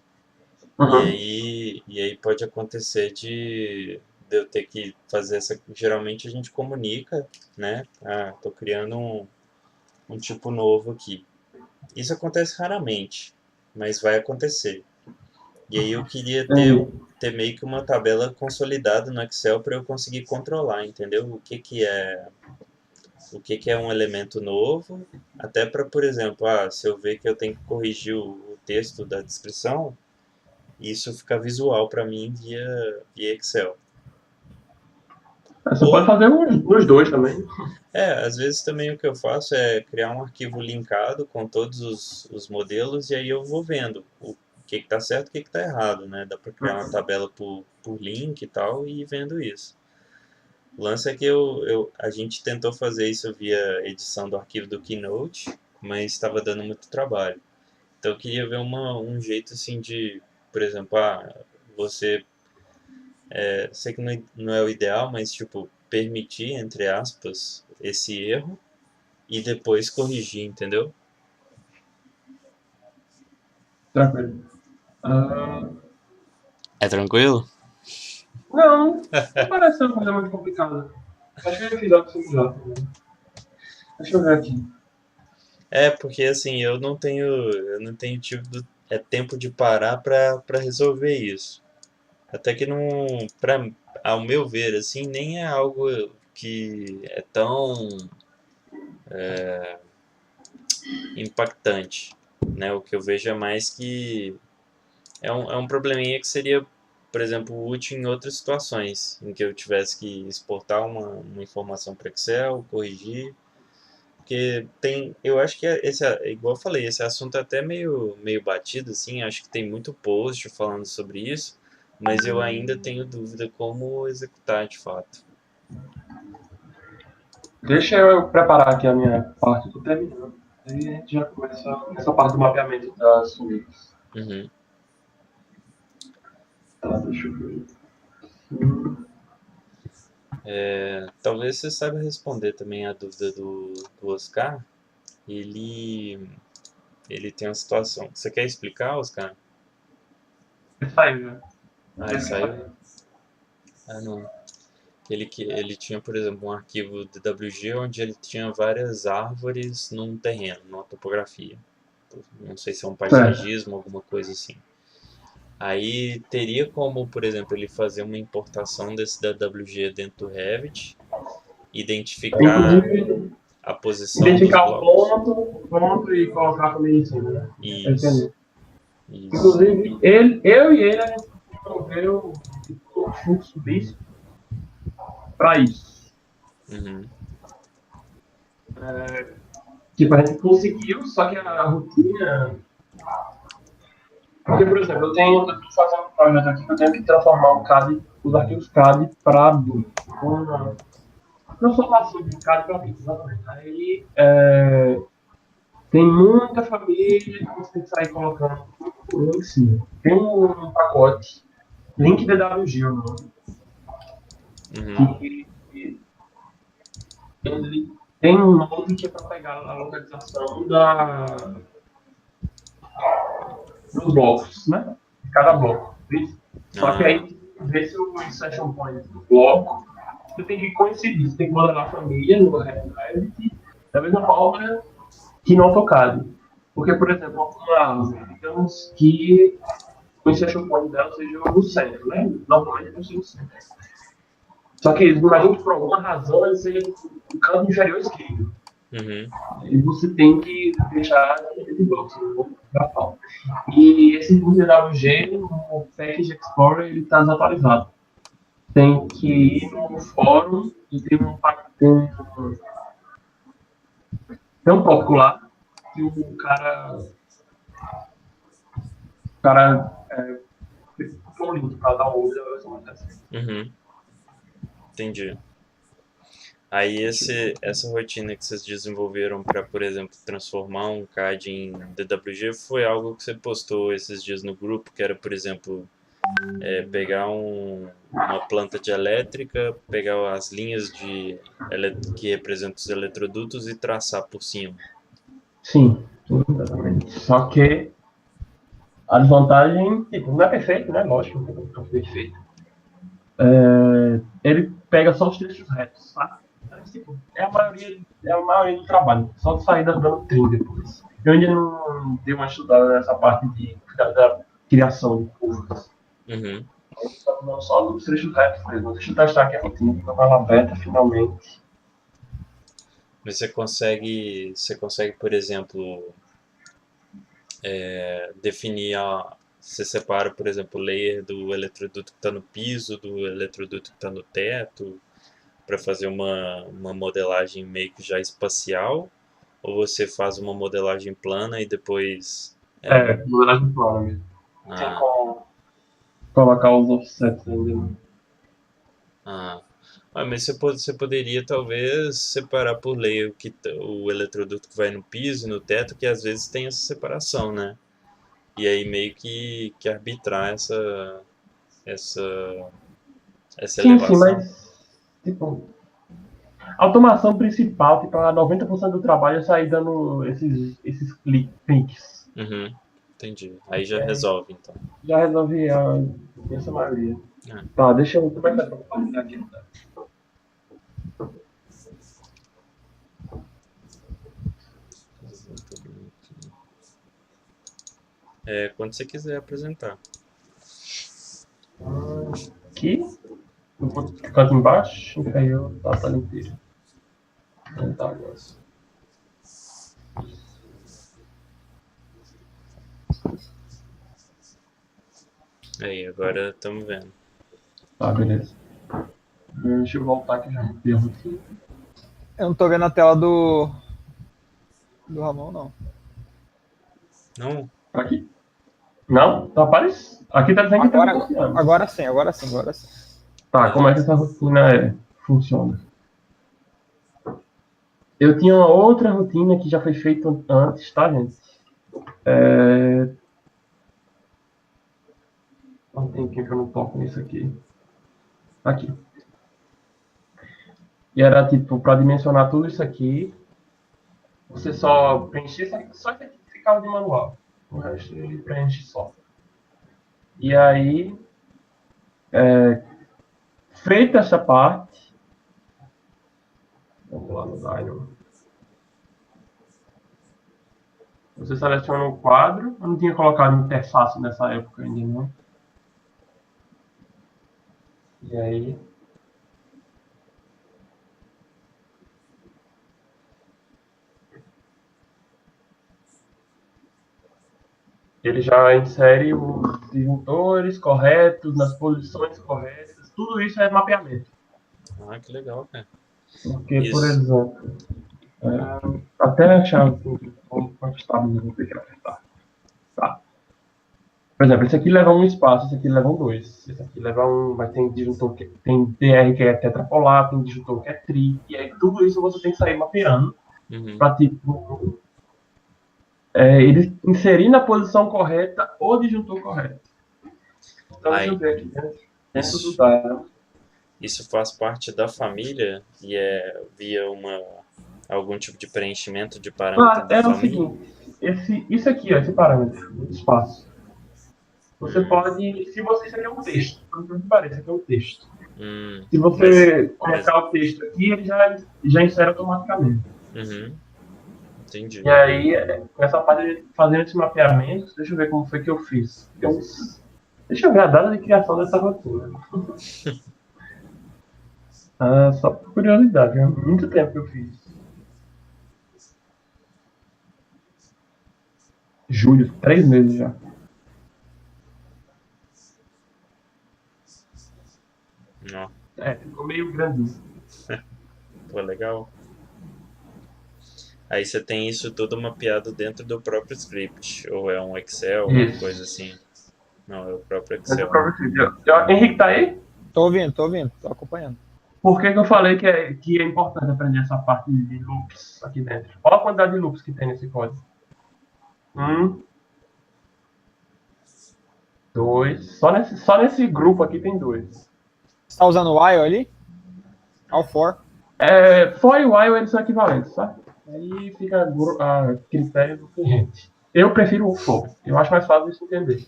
Uhum. e aí pode acontecer de eu ter que fazer essa. Geralmente a gente comunica, né? Ah, tô criando um tipo novo aqui. Isso acontece raramente, mas vai acontecer. E aí eu queria Entendi. ter meio que uma tabela consolidada no Excel para eu conseguir controlar, entendeu? O que que é um elemento novo, até para, por exemplo, se eu ver que eu tenho que corrigir o texto da descrição, isso fica visual para mim via Excel. Você Ou- pode fazer nos dois também. às vezes também o que eu faço é criar um arquivo linkado com todos os modelos e aí eu vou vendo o que está certo e o que está errado, né? Dá para criar uma tabela por link e tal e ir vendo isso. O lance é que a gente tentou fazer isso via edição do arquivo do Keynote, mas estava dando muito trabalho. Então eu queria ver um jeito assim de, por exemplo, você, sei que não é o ideal, mas tipo, permitir, entre aspas, esse erro e depois corrigir, entendeu? Tranquilo. Ah, É tranquilo? não, não parece ser uma coisa muito complicada. Acho que eu já fiz algo similar também. Deixa eu ver aqui. Porque assim, eu não tenho tido tempo de parar para resolver isso. Até que não, ao meu ver, assim, nem é algo que é tão impactante, né? O que eu vejo é mais que é um probleminha que seria, por exemplo, útil em outras situações, em que eu tivesse que exportar uma informação para Excel, corrigir, porque eu acho que igual eu falei, esse assunto é até meio batido, assim, acho que tem muito post falando sobre isso, mas eu ainda tenho dúvida como executar de fato. Deixa eu preparar aqui a minha parte, eu tô terminando. Aí a gente já começa essa parte do mapeamento das suítes. Uhum. Tá, deixa eu ver. Talvez você saiba responder também a dúvida do Oscar. Ele tem uma situação. Você quer explicar, Oscar? Ele saiu já. Ele saiu? Não. Ele tinha, por exemplo, um arquivo DWG onde ele tinha várias árvores num terreno, numa topografia. Não sei se é um Certo. paisagismo, alguma coisa assim. Aí teria como, por exemplo, ele fazer uma importação desse DWG dentro do Revit, identificar Inclusive, a posição dos identificar o blocos. ponto e colocar também em cima, né? Isso, Entendi. isso. Inclusive, eu e ele, a gente desenvolveu o fluxo disso para isso. Uhum. Tipo, a gente conseguiu, só que a rotina. Porque, por exemplo, eu tô fazendo um projeto aqui que eu tenho que transformar os arquivos CAD para BIM. Transformação de CAD para BIM, exatamente. Aí tem muita família que você tem que sair colocando um em cima. Tem um pacote, Link DWG, o nome, Uhum. que ele tem um nome que é para pegar a localização dos blocos, né? De cada bloco. Isso. Só que Ah, aí, vê se o insertion point do bloco, você tem que coincidir, você tem que modelar a família no Revit da mesma forma que no AutoCAD. Porque, por exemplo, uma árvore, digamos que o insertion point dela seja no centro, né? Normalmente não seja no centro. Só que imagina que por alguma razão ele seja no canto inferior esquerdo. uhum. E você tem que deixar de blocos para tal. E esse DWG no Package Explorer ele está desatualizado. Tem que ir no fórum e tem um tópico lá que o cara foi um link para dar o Uhum. Entendi. Aí essa rotina que vocês desenvolveram para, por exemplo, transformar um CAD em DWG foi algo que você postou esses dias no grupo, que era, por exemplo, pegar uma planta de elétrica, pegar as linhas que representam os eletrodutos e traçar por cima. Sim, exatamente. Só que a desvantagem, tipo, não é perfeito, né? Lógico, não é perfeito. Ele pega só os trechos retos, tá? Então, tipo, é a maioria do trabalho. Só de sair dando trim depois. Eu ainda não dei uma estudada nessa parte da criação de curvas. Uhum. Não só dos trechos retos mesmo. Deixa eu testar aqui a rotina para ela beta finalmente. Mas você consegue, por exemplo, definir você separa, por exemplo, o layer do eletroduto que está no piso, do eletroduto que está no teto, para fazer uma modelagem meio que já espacial? Ou você faz uma modelagem plana e depois... Modelagem plana mesmo. Tem Ah, como colocar os offsets ainda. Né? Mas você poderia talvez separar por lei o eletroduto que vai no piso e no teto, que às vezes tem essa separação, né? E aí meio que arbitrar essa, essa Sim, sim, elevação. mas tipo, a automação principal, tipo, a 90% do trabalho é sair dando esses cliques. Uhum, entendi. Aí já resolve, então. Já resolvi essa maioria. É. Tá, deixa eu. Como é que dá pra compartilhar aqui? Quando você quiser apresentar. Aqui. Eu vou ficar aqui embaixo. E aí eu tá a tela inteira. Tá, agora. Aí, agora estamos vendo. Tá, beleza. Deixa eu voltar aqui já. Erro aqui. Eu não tô vendo a tela do Ramon, não. Não? Aqui. Não? Tá aparecendo. Aqui tá dizendo que tá funcionando. Agora sim. Tá, como é que essa rotina funciona? Eu tinha uma outra rotina que já foi feita antes, tá, gente? Não tem que eu não toco nisso aqui. Aqui. E era tipo, para dimensionar tudo isso aqui, você só preencher só isso aqui que ficava de manual. O resto ele preenche só. E aí, feita essa parte, vamos lá no Dynamo. Você seleciona o quadro. Eu não tinha colocado interface nessa época ainda, não. E aí, ele já insere os disjuntores corretos, nas posições corretas. Tudo isso é mapeamento. Ah, que legal, cara. Porque, Isso. por exemplo, até achar quantos tabs eu vou ter que apertar. Tá. Por exemplo, esse aqui leva um espaço, esse aqui leva um 2. Esse aqui leva um, mas tem disjuntor que tem DR que é tetrapolar, tem disjuntor que é tri. E aí tudo isso você tem que sair mapeando Uhum. para tipo ele inserir na posição correta o disjuntor correto. Então deixa eu ver aqui dentro do Dynamo. Isso faz parte da família e é via algum tipo de preenchimento de parâmetro da O família? seguinte, isso aqui, ó, esse parâmetro, o espaço. Você pode, se você, isso aqui é um texto, por que parece, isso aqui é um texto. Se você colocar o texto aqui, ele já insere automaticamente. Uhum. Entendi. E aí, com essa parte, fazendo esse mapeamento, deixa eu ver como foi que eu fiz. Deixa eu ver a data de criação dessa rotina. Só por curiosidade, há muito tempo que eu fiz. Julho, 3 meses já. Não. Ficou meio grandinho. Pô, legal. Aí você tem isso tudo mapeado dentro do próprio script, ou é um Excel, uma coisa assim? Não, é o próprio Excel. Henrique, tá aí? Tô ouvindo, tô acompanhando. Por que eu falei que é importante aprender essa parte de loops aqui dentro? Olha a quantidade de loops que tem nesse código. 2. Só nesse grupo aqui tem 2. Você tá usando o while ali? All for? For e while eles são equivalentes, sabe? Aí fica a critério do cliente. Eu prefiro o for. Eu acho mais fácil de se entender.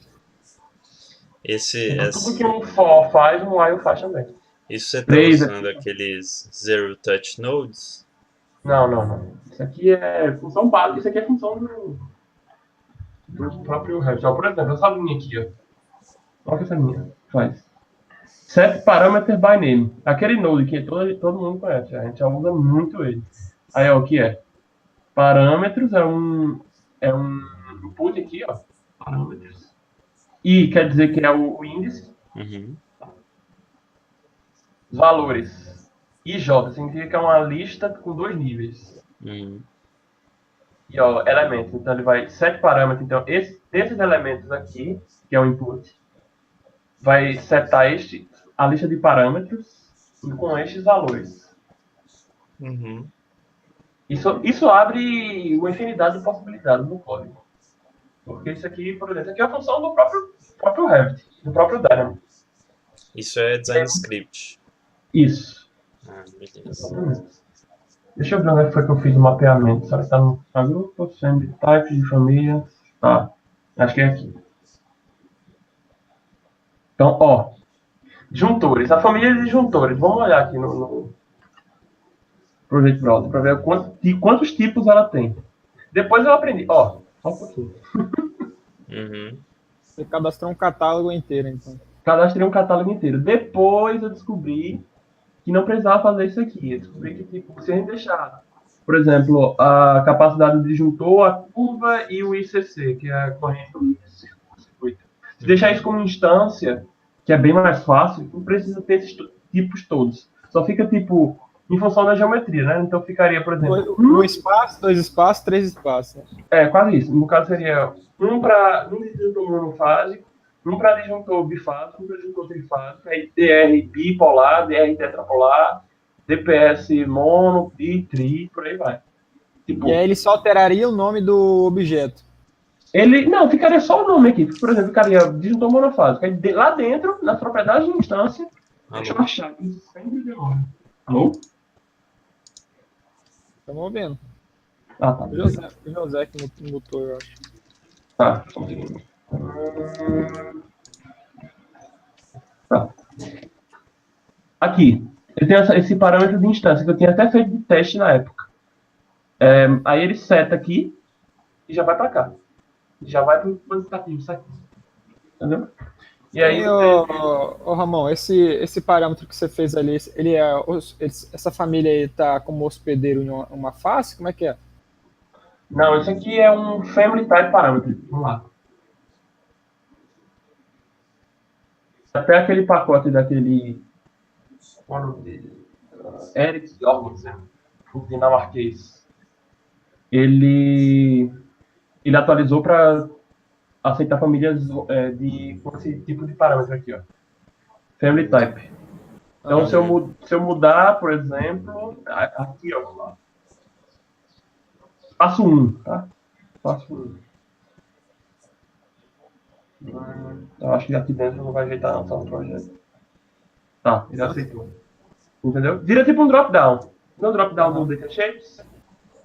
Tudo que um for faz, um while faz também. Isso você está usando aqueles Zero Touch Nodes? Não. Isso aqui é função básica. Isso aqui é função do próprio Revit. Por exemplo, essa linha aqui, ó. Olha que essa linha faz. Set Parameter by Name. Aquele node que todo mundo conhece. A gente já usa muito ele. Aí, ó, o que é? Parâmetros é um input aqui, ó. Parâmetros. I quer dizer que é o índice. Uhum. Valores. IJ significa que é uma lista com 2 níveis. Uhum. E, ó, elementos. Então, ele vai 7 parâmetros. Então, esses elementos aqui, que é o input, vai setar a lista de parâmetros com estes valores. Uhum. Isso abre uma infinidade de possibilidades no código. Porque isso aqui, por exemplo, aqui é a função do próprio Revit, do próprio Dynamo. Isso é design script. Isso. Ah, beleza. Deixa eu ver onde foi que eu fiz o mapeamento. Será que tá no grupo, send type de família? Tá. Acho que é aqui. Então, ó. Juntores. A família de juntores. Vamos olhar aqui no Project Browser para ver quantos tipos ela tem. Depois eu aprendi. Ó, só um pouquinho. Uhum. Você cadastrou um catálogo inteiro, então. Cadastrei um catálogo inteiro. Depois eu descobri que não precisava fazer isso aqui. Eu descobri que, tipo, se a gente deixar, por exemplo, a capacidade de disjuntor, a curva e o ICC, que é a corrente do circuito. Se deixar isso como instância, que é bem mais fácil, não precisa ter esses tipos todos. Só fica, tipo, em função da geometria, né? Então ficaria, por exemplo... Um espaço, 2 espaços, 3 espaços. quase isso. No caso seria um disjuntor monofásico, um para disjuntor bifásico, um para disjuntor trifásico, aí DR bipolar, DR tetrapolar, DPS mono, bi, tri, por aí vai. Tipo, E aí ele só alteraria o nome do objeto. não, ficaria só o nome aqui. Por exemplo, ficaria disjuntor monofásico. Aí lá dentro, nas propriedades de instância, deixa eu achar aqui, sempre demora. Alô? Estamos ouvindo. Ah, tá. O José que mutou, eu acho. Tá. Tá. Aqui, eu tenho esse parâmetro de instância que eu tinha até feito de teste na época. Aí ele seta aqui e já vai para cá. Já vai para o quantitativo certinho. Entendeu? E aí, Ô, Ramon, esse parâmetro que você fez ali, essa família aí tá como hospedeiro em uma face? Como é que é? Não, isso aqui é um family type parâmetro. Vamos lá. Até aquele pacote daquele Eric Jorgensen, o dinamarquês, ele atualizou para aceitar famílias com esse tipo de parâmetro aqui, ó. Family type. Então, se eu mudar, por exemplo, aqui, ó, vamos lá. Passo 1, tá? Passo 1. Eu acho que aqui dentro não vai ajeitar não, só no projeto. Tá, ele aceitou. Entendeu? Vira tipo um drop-down. Não drop-down do Data Shapes,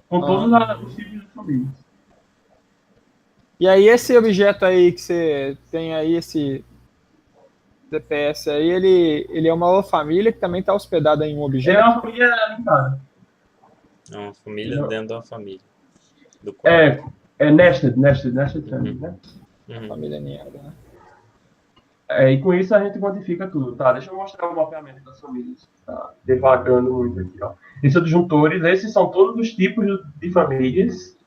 com todos os tipos de famílias. E aí esse objeto aí que você tem aí, esse DPS aí, ele é uma família que também está hospedada em um objeto? É uma família linkada. É uma família dentro de uma família. Do nested family, né? Uhum. Família ninhada, né? E com isso a gente quantifica tudo, tá? Deixa eu mostrar o mapeamento das famílias. Tá devagando muito aqui, ó. Esses são disjuntores, esses são todos os tipos de famílias.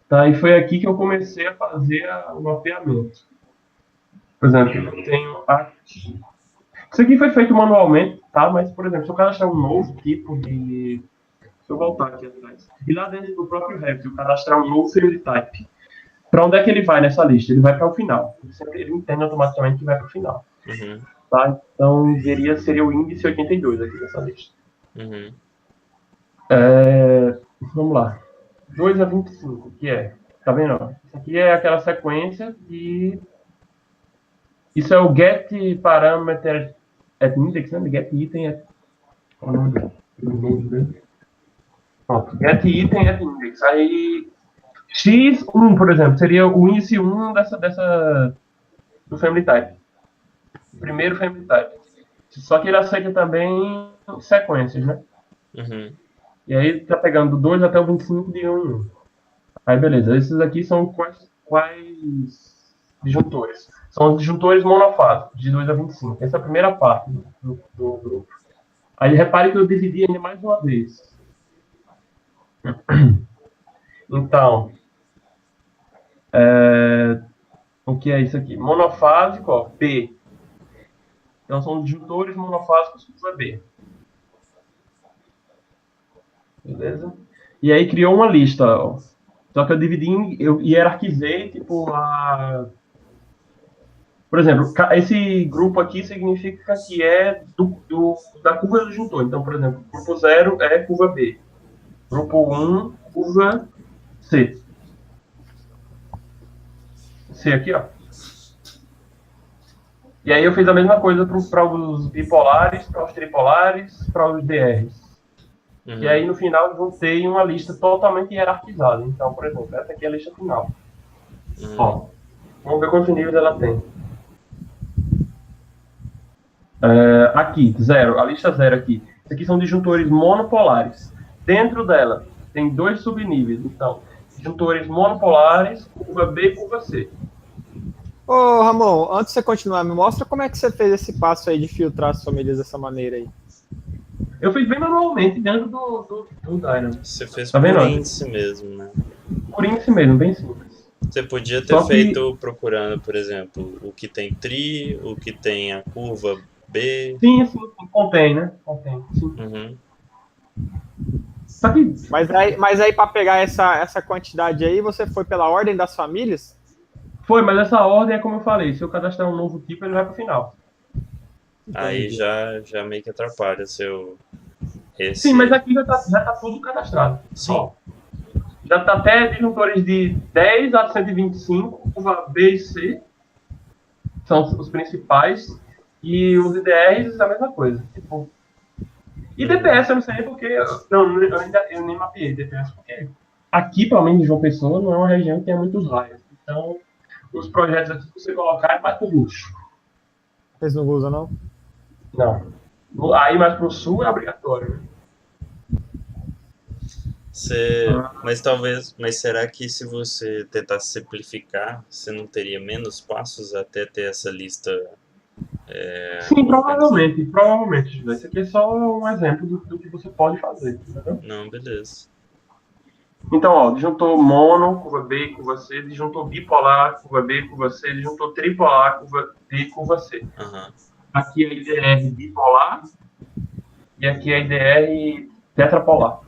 Tá? E foi aqui que eu comecei a fazer o mapeamento. Por exemplo, eu tenho aqui. Isso aqui foi feito manualmente, tá? Mas, por exemplo, se eu cadastrar um novo tipo de... Se eu voltar aqui atrás. E lá dentro do próprio Revit, eu cadastrar um novo family type. Para onde é que ele vai nessa lista? Ele vai para o final. Ele entende automaticamente que vai para o final. Uhum. Tá? Então, seria o índice 82 aqui nessa lista. Uhum. Vamos lá. 2 a 25, que é? Tá vendo? Isso aqui é aquela sequência de... Isso é o get parameter at index, né? Get item at... Qual é o nome dele? Pronto. Get item at index. Aí... X1, por exemplo, seria o índice 1 do family type. Primeiro family type. Só que ele aceita também sequências, né? Uhum. E aí tá pegando do 2 até o 25 de 1 em 1. Aí beleza, esses aqui são quais disjuntores? São os disjuntores monofásicos, de 2 a 25. Essa é a primeira parte do grupo. Aí repare que eu dividi ainda mais uma vez. Então, o que é isso aqui? Monofásico, ó, B. Então são disjuntores monofásicos curva B. Beleza? E aí criou uma lista, ó. Só que eu dividi, eu hierarquizei, tipo, por exemplo, esse grupo aqui significa que é da curva do disjuntor. Então, por exemplo, grupo 0 é curva B. Grupo 1, curva C. C aqui, ó. E aí eu fiz a mesma coisa para os bipolares, para os tripolares, para os DRs. Uhum. E aí no final eu juntei uma lista totalmente hierarquizada. Então, por exemplo, essa aqui é a lista final. Ó, vamos ver quantos níveis ela tem. Aqui, 0, a lista 0 aqui. Isso aqui são disjuntores monopolares. Dentro dela tem 2 subníveis. Então, disjuntores monopolares, curva B e curva C. Ô, Ramon, antes de você continuar, me mostra como é que você fez esse passo aí de filtrar as famílias dessa maneira aí. Eu fiz bem manualmente dentro do Dynamo. Você fez Tá por vendo? índice mesmo, né? Por índice mesmo, bem simples. Você podia ter Só que- feito procurando, por exemplo, o que tem tri, o que tem a curva B. Sim, contém, né? Contém, sim. Uhum. Só que, Mas aí para pegar essa quantidade aí, você foi pela ordem das famílias? mas essa ordem é como eu falei, se eu cadastrar um novo tipo, ele vai pro final. Aí já meio que atrapalha o seu. Sim, mas aqui já tá tudo cadastrado. Sim. Ó, já tá até disjuntores de 10 a 125, curva B e C, são os principais, e os IDRs a mesma coisa. Tipo, e DPS eu não sei porque, eu nem mapeei DPS, porque aqui, pelo menos em João Pessoa, não é uma região que tem muitos raios. Então, os projetos aqui que você colocar é mais pro luxo. Vocês não usam, não? Não. Aí mais pro sul é obrigatório, né? Mas será que se você tentar simplificar, você não teria menos passos até ter essa lista? Sim, provavelmente, José. Isso aqui é só um exemplo do que você pode fazer, entendeu? Não, beleza. Então, ó, disjuntor mono, curva B, curva C, disjuntor bipolar, curva B, curva C, disjuntor tripolar, curva B, curva C. Uhum. Aqui é a IDR bipolar e aqui é a IDR tetrapolar.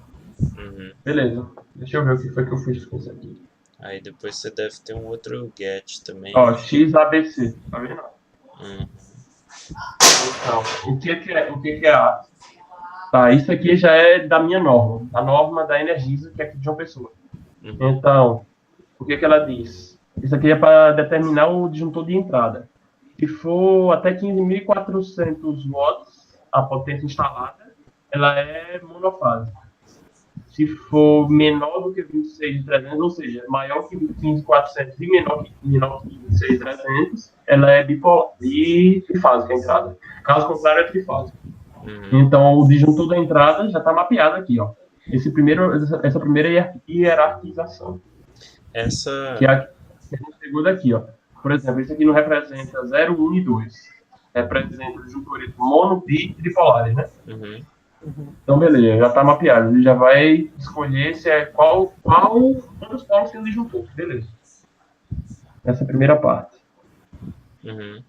Uhum. Beleza. Deixa eu ver o que foi que eu fiz com isso aqui. Aí depois você deve ter um outro get também. Ó, XABC, tá vendo? Uhum. Então, o que é A? Tá, isso aqui já é da minha norma, a norma da Energisa, que é aqui de João Pessoa. Uhum. Então, o que ela diz? Isso aqui é para determinar o disjuntor de entrada. Se for até 15.400 watts a potência instalada, ela é monofásica. Se for menor do que 26.300, ou seja, maior que 15.400 e menor que 26.300, ela é bipolar e trifásica a entrada. Caso contrário, é trifásica. Uhum. Então, o disjuntor da entrada já está mapeado aqui, ó. Essa primeira hierarquização. Essa. Que é a segunda aqui, ó. Por exemplo, isso aqui não representa 0, 1 e 2. Representa disjuntores mono, bi e tripolares, né? Uhum. Então, beleza, já está mapeado. Ele já vai escolher se é quantos polos tem o disjuntor. Beleza. Essa é a primeira parte. Uhum.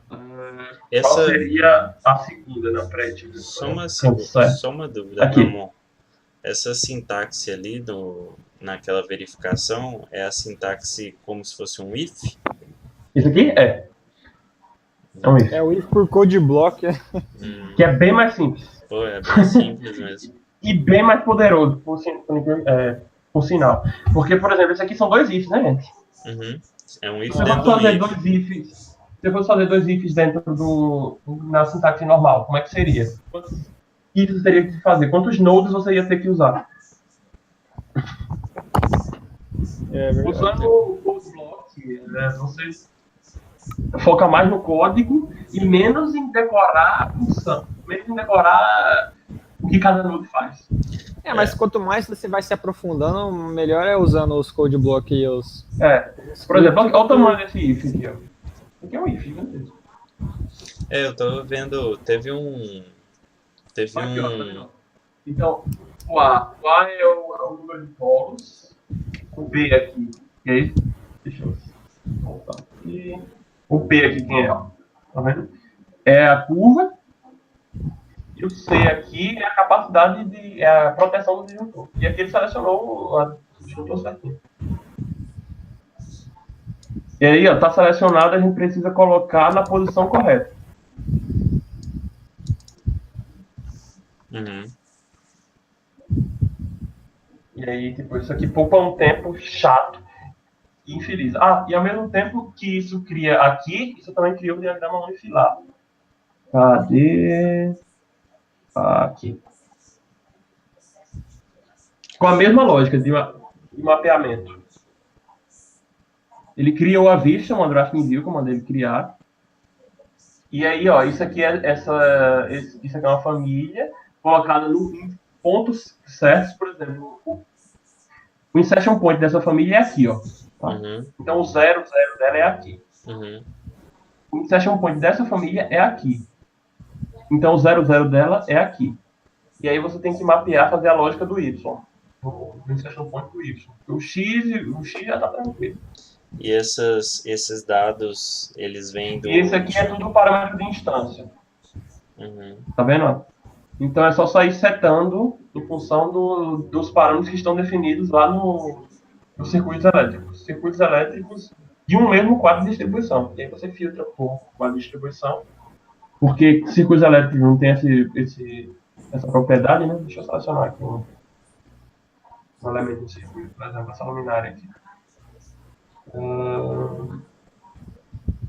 Qual seria a segunda, na prática? Só uma dúvida, Aqui. Ramon. Essa sintaxe ali naquela verificação é a sintaxe como se fosse um if? Isso aqui é. É um if. É o if por code block. Que é bem mais simples. Pô, é bem simples mesmo. E bem mais poderoso, por sinal. Porque, por exemplo, esse aqui são 2 ifs, né, gente? Uhum. É um if Se eu dentro fosse do fazer if. 2 ifs, se eu fosse fazer 2 ifs dentro na sintaxe normal, como é que seria? Quantos ifs você teria que fazer? Quantos nodes você ia ter que usar? É verdade. Usando o code block, você foca mais no código e menos em decorar a função, menos em decorar o que cada node faz. Mas quanto mais você vai se aprofundando, melhor é usando os code block e os... Por exemplo, olha o tamanho desse if aqui, ó. Aqui é um if, né? Eu tô vendo, teve um. Aqui, ó, tá vendo? Então, o A é o número de polos, o B aqui, ok? Deixa eu voltar aqui. O B aqui quem é, ó? Tá vendo? É a curva, E o C aqui é a capacidade é a proteção do disjuntor. E aqui ele selecionou o disjuntor certinho. E aí, ó, tá selecionado, a gente precisa colocar na posição correta. Uhum. E aí, tipo, isso aqui poupa um tempo chato e infeliz. E ao mesmo tempo que isso cria aqui, isso também cria o diagrama unifilado. Cadê? Aqui. Com a mesma lógica de mapeamento. Ele criou a vista, uma drafting view que eu mandei ele criar. E aí, ó, isso aqui isso aqui é uma família colocada em pontos certos, por exemplo. O insertion point dessa família é aqui, ó. Tá? Uhum. Então o 0, 0 dela é aqui. Uhum. O insertion point dessa família é aqui. Então o 0, 0 dela é aqui. E aí você tem que mapear, fazer a lógica do Y. O insertion point do Y. O X já tá tranquilo. E esses dados, eles vêm do... E esse aqui é tudo parâmetro de instância. Uhum. Tá vendo? Então é só sair setando em função dos parâmetros que estão definidos lá nos circuitos elétricos. Circuitos elétricos de um mesmo quadro de distribuição. E aí você filtra por quadro de distribuição. Porque circuitos elétricos não tem essa propriedade, né? Deixa eu selecionar aqui um elemento do circuito, por exemplo, essa luminária aqui.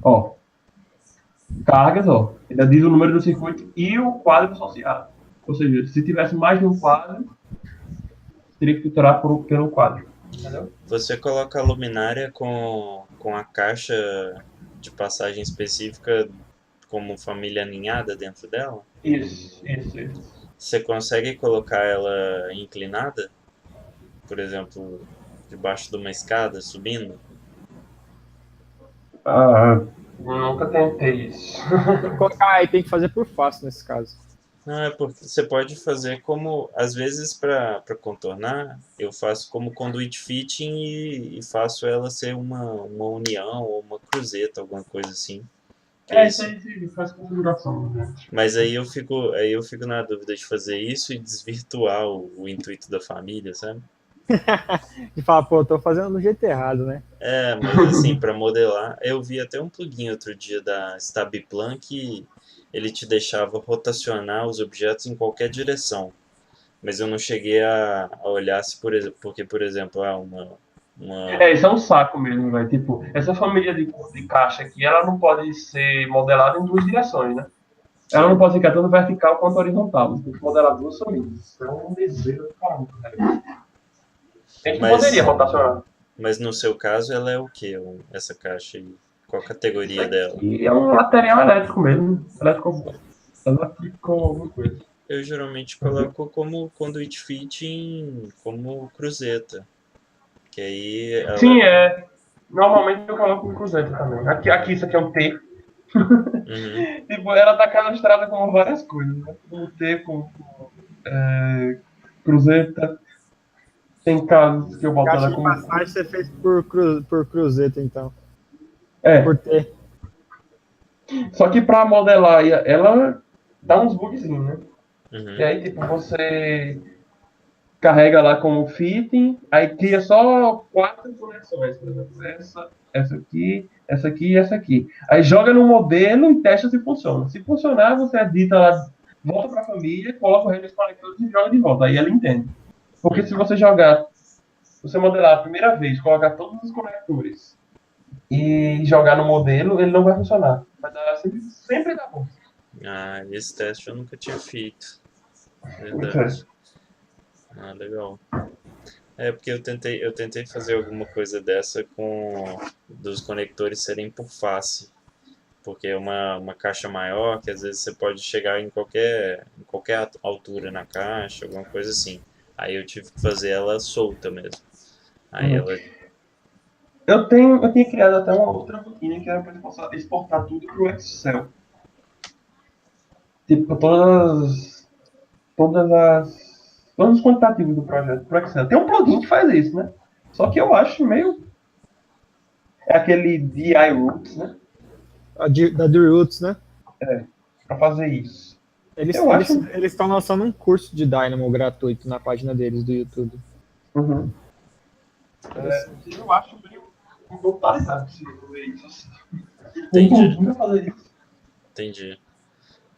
Ó. Cargas, ó. Ainda diz o número do circuito e o quadro associado. Ou seja, se tivesse mais de um quadro, teria que filtrar pelo quadro. Entendeu? Você coloca a luminária com a caixa de passagem específica como família aninhada dentro dela? Isso. Você consegue colocar ela inclinada? Por exemplo, debaixo de uma escada, subindo? Nunca tentei isso. Tem que colocar aí, tem que fazer por fácil nesse caso. Não, é porque você pode fazer como, às vezes, para contornar, eu faço como conduit fitting e faço ela ser uma união ou uma cruzeta, alguma coisa assim. Isso aí faz configuração, né? Mas aí eu fico na dúvida de fazer isso e desvirtuar o intuito da família, sabe? E fala, pô, eu tô fazendo do jeito errado, né? É, mas assim, para modelar, eu vi até um plugin outro dia da Stabiplan que ele te deixava rotacionar os objetos em qualquer direção. Mas eu não cheguei a olhar se, porque, por exemplo, Isso é um saco mesmo, velho. Tipo, essa família de caixa aqui, ela não pode ser modelada em duas direções, né? Ela não pode ficar tanto vertical quanto horizontal. Tem que modelar duas famílias. Isso é um desejo do caramba, velho. A gente poderia rotacionar. Mas no seu caso, ela é o quê? Essa caixa aí? Qual a categoria dela? E é um material elétrico mesmo. Elétrico alguma coisa. Eu geralmente coloco como conduit fitting, como cruzeta. Que aí ela... Sim, normalmente eu coloco um cruzeta também. Aqui isso aqui é um T. Uhum. Tipo, ela tá cadastrada com várias coisas, né? Um T com cruzeta. Tem casos que eu boto ela como... passagem você fez por cruzeta, então. Por T. Só que pra modelar ela dá uns bugzinhos, né? Uhum. E aí, tipo, você carrega lá como fitting, aí cria só 4 conexões, por exemplo, essa aqui e essa aqui. Aí joga no modelo e testa se funciona. Se funcionar, você edita lá, volta pra família, coloca o resto dos conectores e joga de volta. Aí ela entende. Porque se você modelar a primeira vez, colocar todos os conectores e jogar no modelo, ele não vai funcionar. Vai dar sempre dá bom. Esse teste eu nunca tinha feito. Verdade. Legal. Porque eu tentei fazer alguma coisa dessa dos conectores serem por face. Porque é uma caixa maior, que às vezes você pode chegar em qualquer altura na caixa, alguma coisa assim. Aí eu tive que fazer ela solta mesmo. Aí ela... Eu tinha criado até uma outra rotina que era para exportar tudo para o Excel. Tipo, todos os quantitativos do projeto para o Excel. Tem um plugin que faz isso, né? Só que eu acho meio... É aquele DI Roots, né? Da DRoots, né? Para fazer isso. Eu acho. Eles estão lançando um curso de Dynamo gratuito na página deles do YouTube. Uhum. Eu acho meio involuntário se fazer isso assim. Entendi. Nunca fazer isso. Entendi.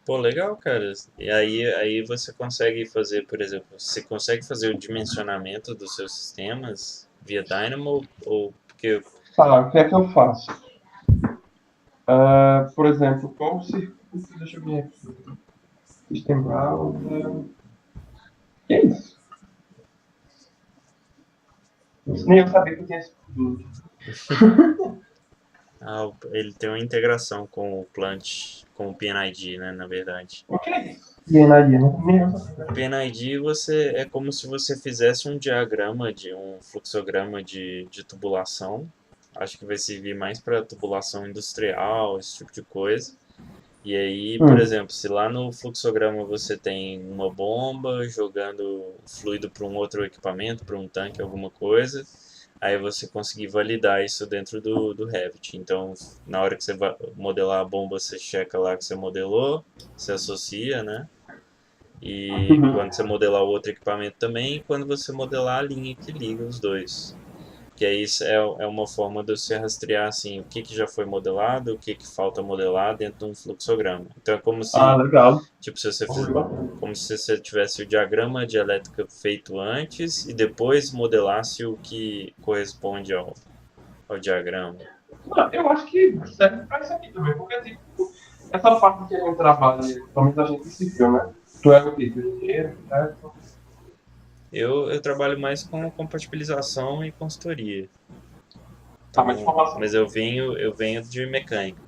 Pô, legal, cara. E aí você consegue fazer, por exemplo, você consegue fazer o dimensionamento dos seus sistemas via Dynamo ou porque Tá, o que é que eu faço? Por exemplo, qual circuito? Deixa eu ver aqui. System Browser. Que é isso? Nem eu sabia que eu tinha esse produto. ele tem uma integração com o Plant, com o PNID, né, na verdade. O que é isso? E aí, Nadia? Nem eu sabia. O PNID é como se você fizesse um diagrama um fluxograma de tubulação. Acho que vai servir mais para tubulação industrial, esse tipo de coisa. E aí, por exemplo, se lá no fluxograma você tem uma bomba jogando fluido para um outro equipamento, para um tanque, alguma coisa, aí você conseguir validar isso dentro do Revit. Então, na hora que você vai modelar a bomba, você checa lá que você modelou, você associa, né? E quando você modelar o outro equipamento também, quando você modelar a linha que liga os dois. Que aí é uma forma de você rastrear assim, o que já foi modelado, o que falta modelar dentro de um fluxograma. Então é como se, Legal. tipo, como se você tivesse o diagrama de elétrica feito antes e depois modelasse o que corresponde ao diagrama. Eu acho que serve pra isso aqui também, porque tipo, essa parte que a gente trabalha, principalmente a gente civil, né? Tu é o quê? Tu é engenheiro, certo? Eu trabalho mais com compatibilização e consultoria. Tá, mas informação. Mas eu venho de mecânica.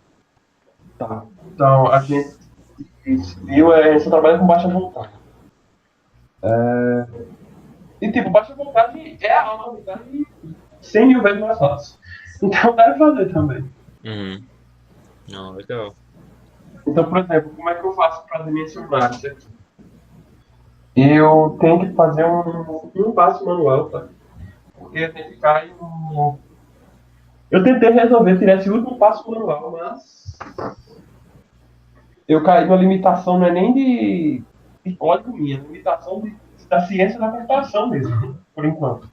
Tá. Então, a gente civil, a gente trabalha com baixa voltagem. E tipo, baixa voltagem é a alta voltagem 100 mil vezes mais fácil. Então deve fazer também. Uhum. Não, legal. Então, por exemplo, como é que eu faço para dimensionar isso aqui? Eu tenho que fazer um passo manual, tá? Porque a gente cai no... Eu tentei resolver tirar esse último passo manual, mas eu caí numa limitação, não é nem de código minha, é limitação da ciência da computação mesmo, por enquanto.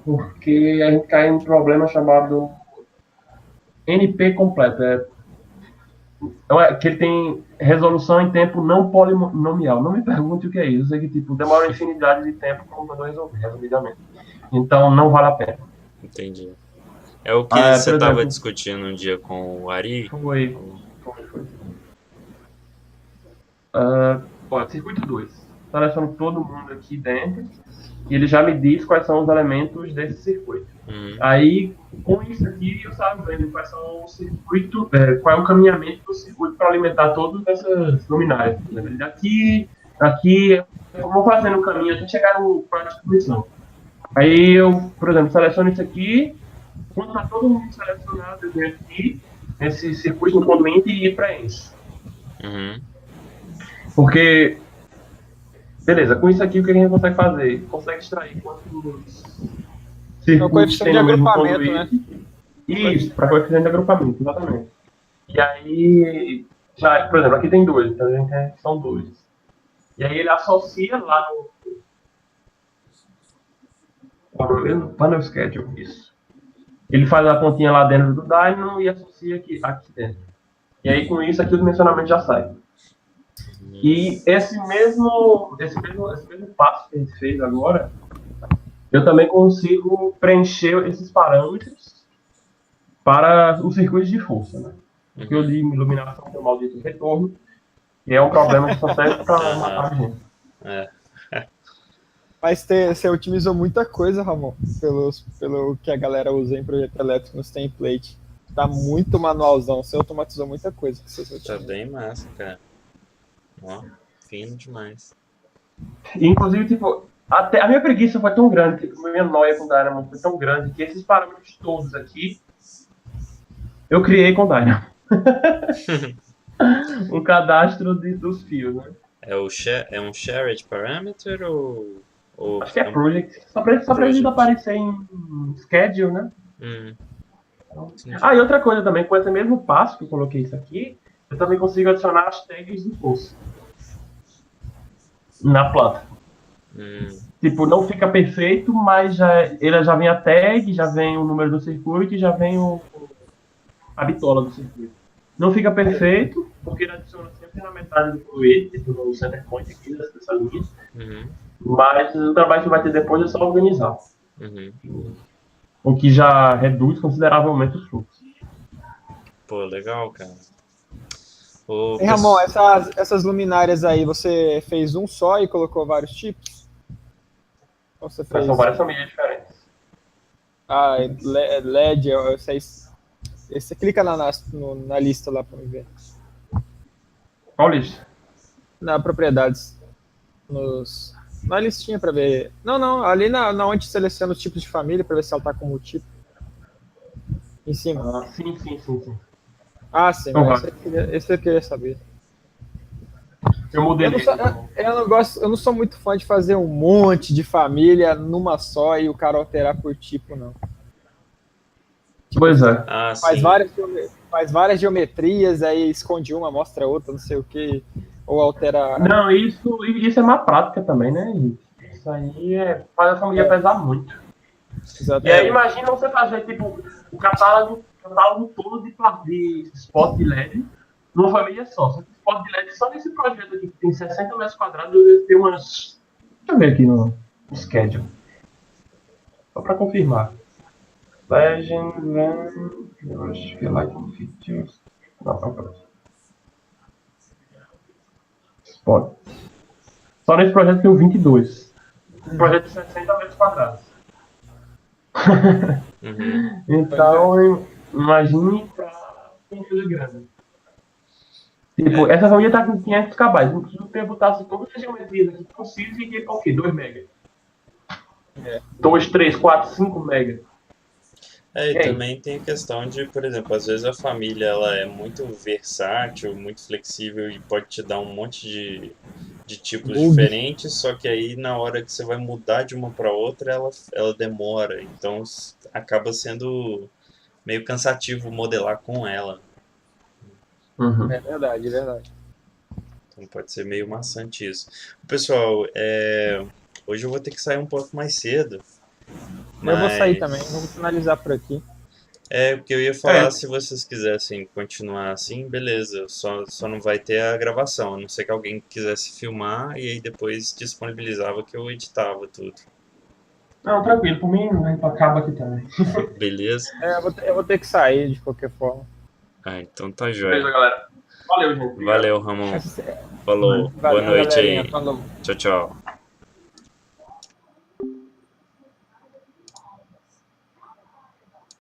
Porque a gente cai em um problema chamado NP completo. Que ele tem resolução em tempo não polinomial. Não me pergunte o que é isso. Eu sei que tipo, demora uma infinidade de tempo para o computador resolver, resumidamente. Então não vale a pena. Entendi. É o que você estava discutindo um dia com o Ari? Foi. Circuito 2. Seleciono todo mundo aqui dentro e ele já me diz quais são os elementos desse circuito. Aí, com isso aqui, eu estava vendo quais são o circuito, qual é o caminhamento do circuito para alimentar todas essas luminárias. Daqui, eu vou fazendo o caminho até chegar no ponto de distribuição. Aí eu, por exemplo, seleciono isso aqui, quando está todo mundo selecionado, eu venho aqui, nesse circuito no conduíte e preencho. Porque, beleza, com isso aqui o que a gente consegue fazer? Consegue extrair quantos circuitos tem no mesmo conduíte. Né? Isso, para coeficiente de agrupamento, exatamente. E aí, já, por exemplo, aqui tem 2, então a gente tem que são 2. E aí ele associa lá no panel schedule, isso. Ele faz a pontinha lá dentro do Dynamo e associa aqui dentro. E aí com isso aqui o dimensionamento já sai. E esse mesmo passo que a gente fez agora, eu também consigo preencher esses parâmetros para os circuitos de força, né? Porque eu li iluminação tem o maldito retorno, e é um problema que só serve para matar a gente. Mas você otimizou muita coisa, Ramon, pelo que a galera usa em projeto elétrico nos templates. Tá muito manualzão, você automatizou muita coisa. Tá bem massa, cara. Ó, fino demais. E, inclusive, tipo, até a minha preguiça foi tão grande, tipo, a minha noia com o Dynamo foi tão grande, que esses parâmetros todos aqui, eu criei com o Dynamo. Um cadastro dos fios, né? É um shared parameter ou acho que é project. Só precisa aparecer em schedule, né? E outra coisa também, com esse mesmo passo que eu coloquei isso aqui, eu também consigo adicionar as tags de força. na planta. Tipo, não fica perfeito, mas ele já vem a tag, já vem o número do circuito e já vem a bitola do circuito. Não fica perfeito, porque ele adiciona sempre na metade do fluid, tipo no center point aqui dessa linha. Mas o trabalho que vai ter depois é só organizar. O que já reduz consideravelmente o fluxo. Pô, legal, cara. E Ramon, essas luminárias aí, você fez um só e colocou vários tipos? Ou você fez... São várias famílias diferentes. Ah, LED, eu sei. Você clica na lista lá para ver. Qual lista? Na propriedades. Na listinha para ver. Não, ali na onde seleciona os tipos de família para ver se ela tá como tipo. Em cima. Ah, sim. Ah, sim, mas esse eu queria saber. Eu mudei. Eu não sou muito fã de fazer um monte de família numa só e o cara alterar por tipo, não. Pois é. Ah, faz várias geometrias, aí esconde uma, mostra outra, não sei o que, ou altera... Não, isso é má prática também, né? Isso aí faz a família pesar muito. Exatamente. E aí imagina você fazer, tipo, o catálogo todo de spot de LED numa família só. Só que spot de LED só nesse projeto aqui, que tem 60 metros quadrados, deve ter umas... Deixa eu ver aqui no schedule. Só pra confirmar. Legend, eu acho que é Lighting Features. Não. Spot. Só nesse projeto tem 22. Um projeto de 60 metros quadrados. Então, imagine pra quem fez grana. Tipo, essa família tá com 500 KB. Não precisa ter botasse todas as geometrias aqui possíveis e ir pra o quê? 2 MB. 2, 3, 4, 5 MB. E também tem a questão de, por exemplo, às vezes a família ela é muito versátil, muito flexível e pode te dar um monte de tipos diferentes, só que aí na hora que você vai mudar de uma para outra, ela demora. Então acaba sendo meio cansativo modelar com ela. É verdade. Então pode ser meio maçante isso. Pessoal, hoje eu vou ter que sair um pouco mais cedo. Eu vou sair também, vamos finalizar por aqui. Porque eu ia falar, se vocês quisessem continuar assim, beleza, só não vai ter a gravação, a não ser que alguém quisesse filmar e aí depois disponibilizava que eu editava tudo. Não, tranquilo, por mim acaba aqui também. Beleza? Eu vou ter que sair de qualquer forma. Então tá jóia. Beleza, galera. Valeu, gente. Valeu, Ramon. Falou. Boa noite aí. Falou. Tchau.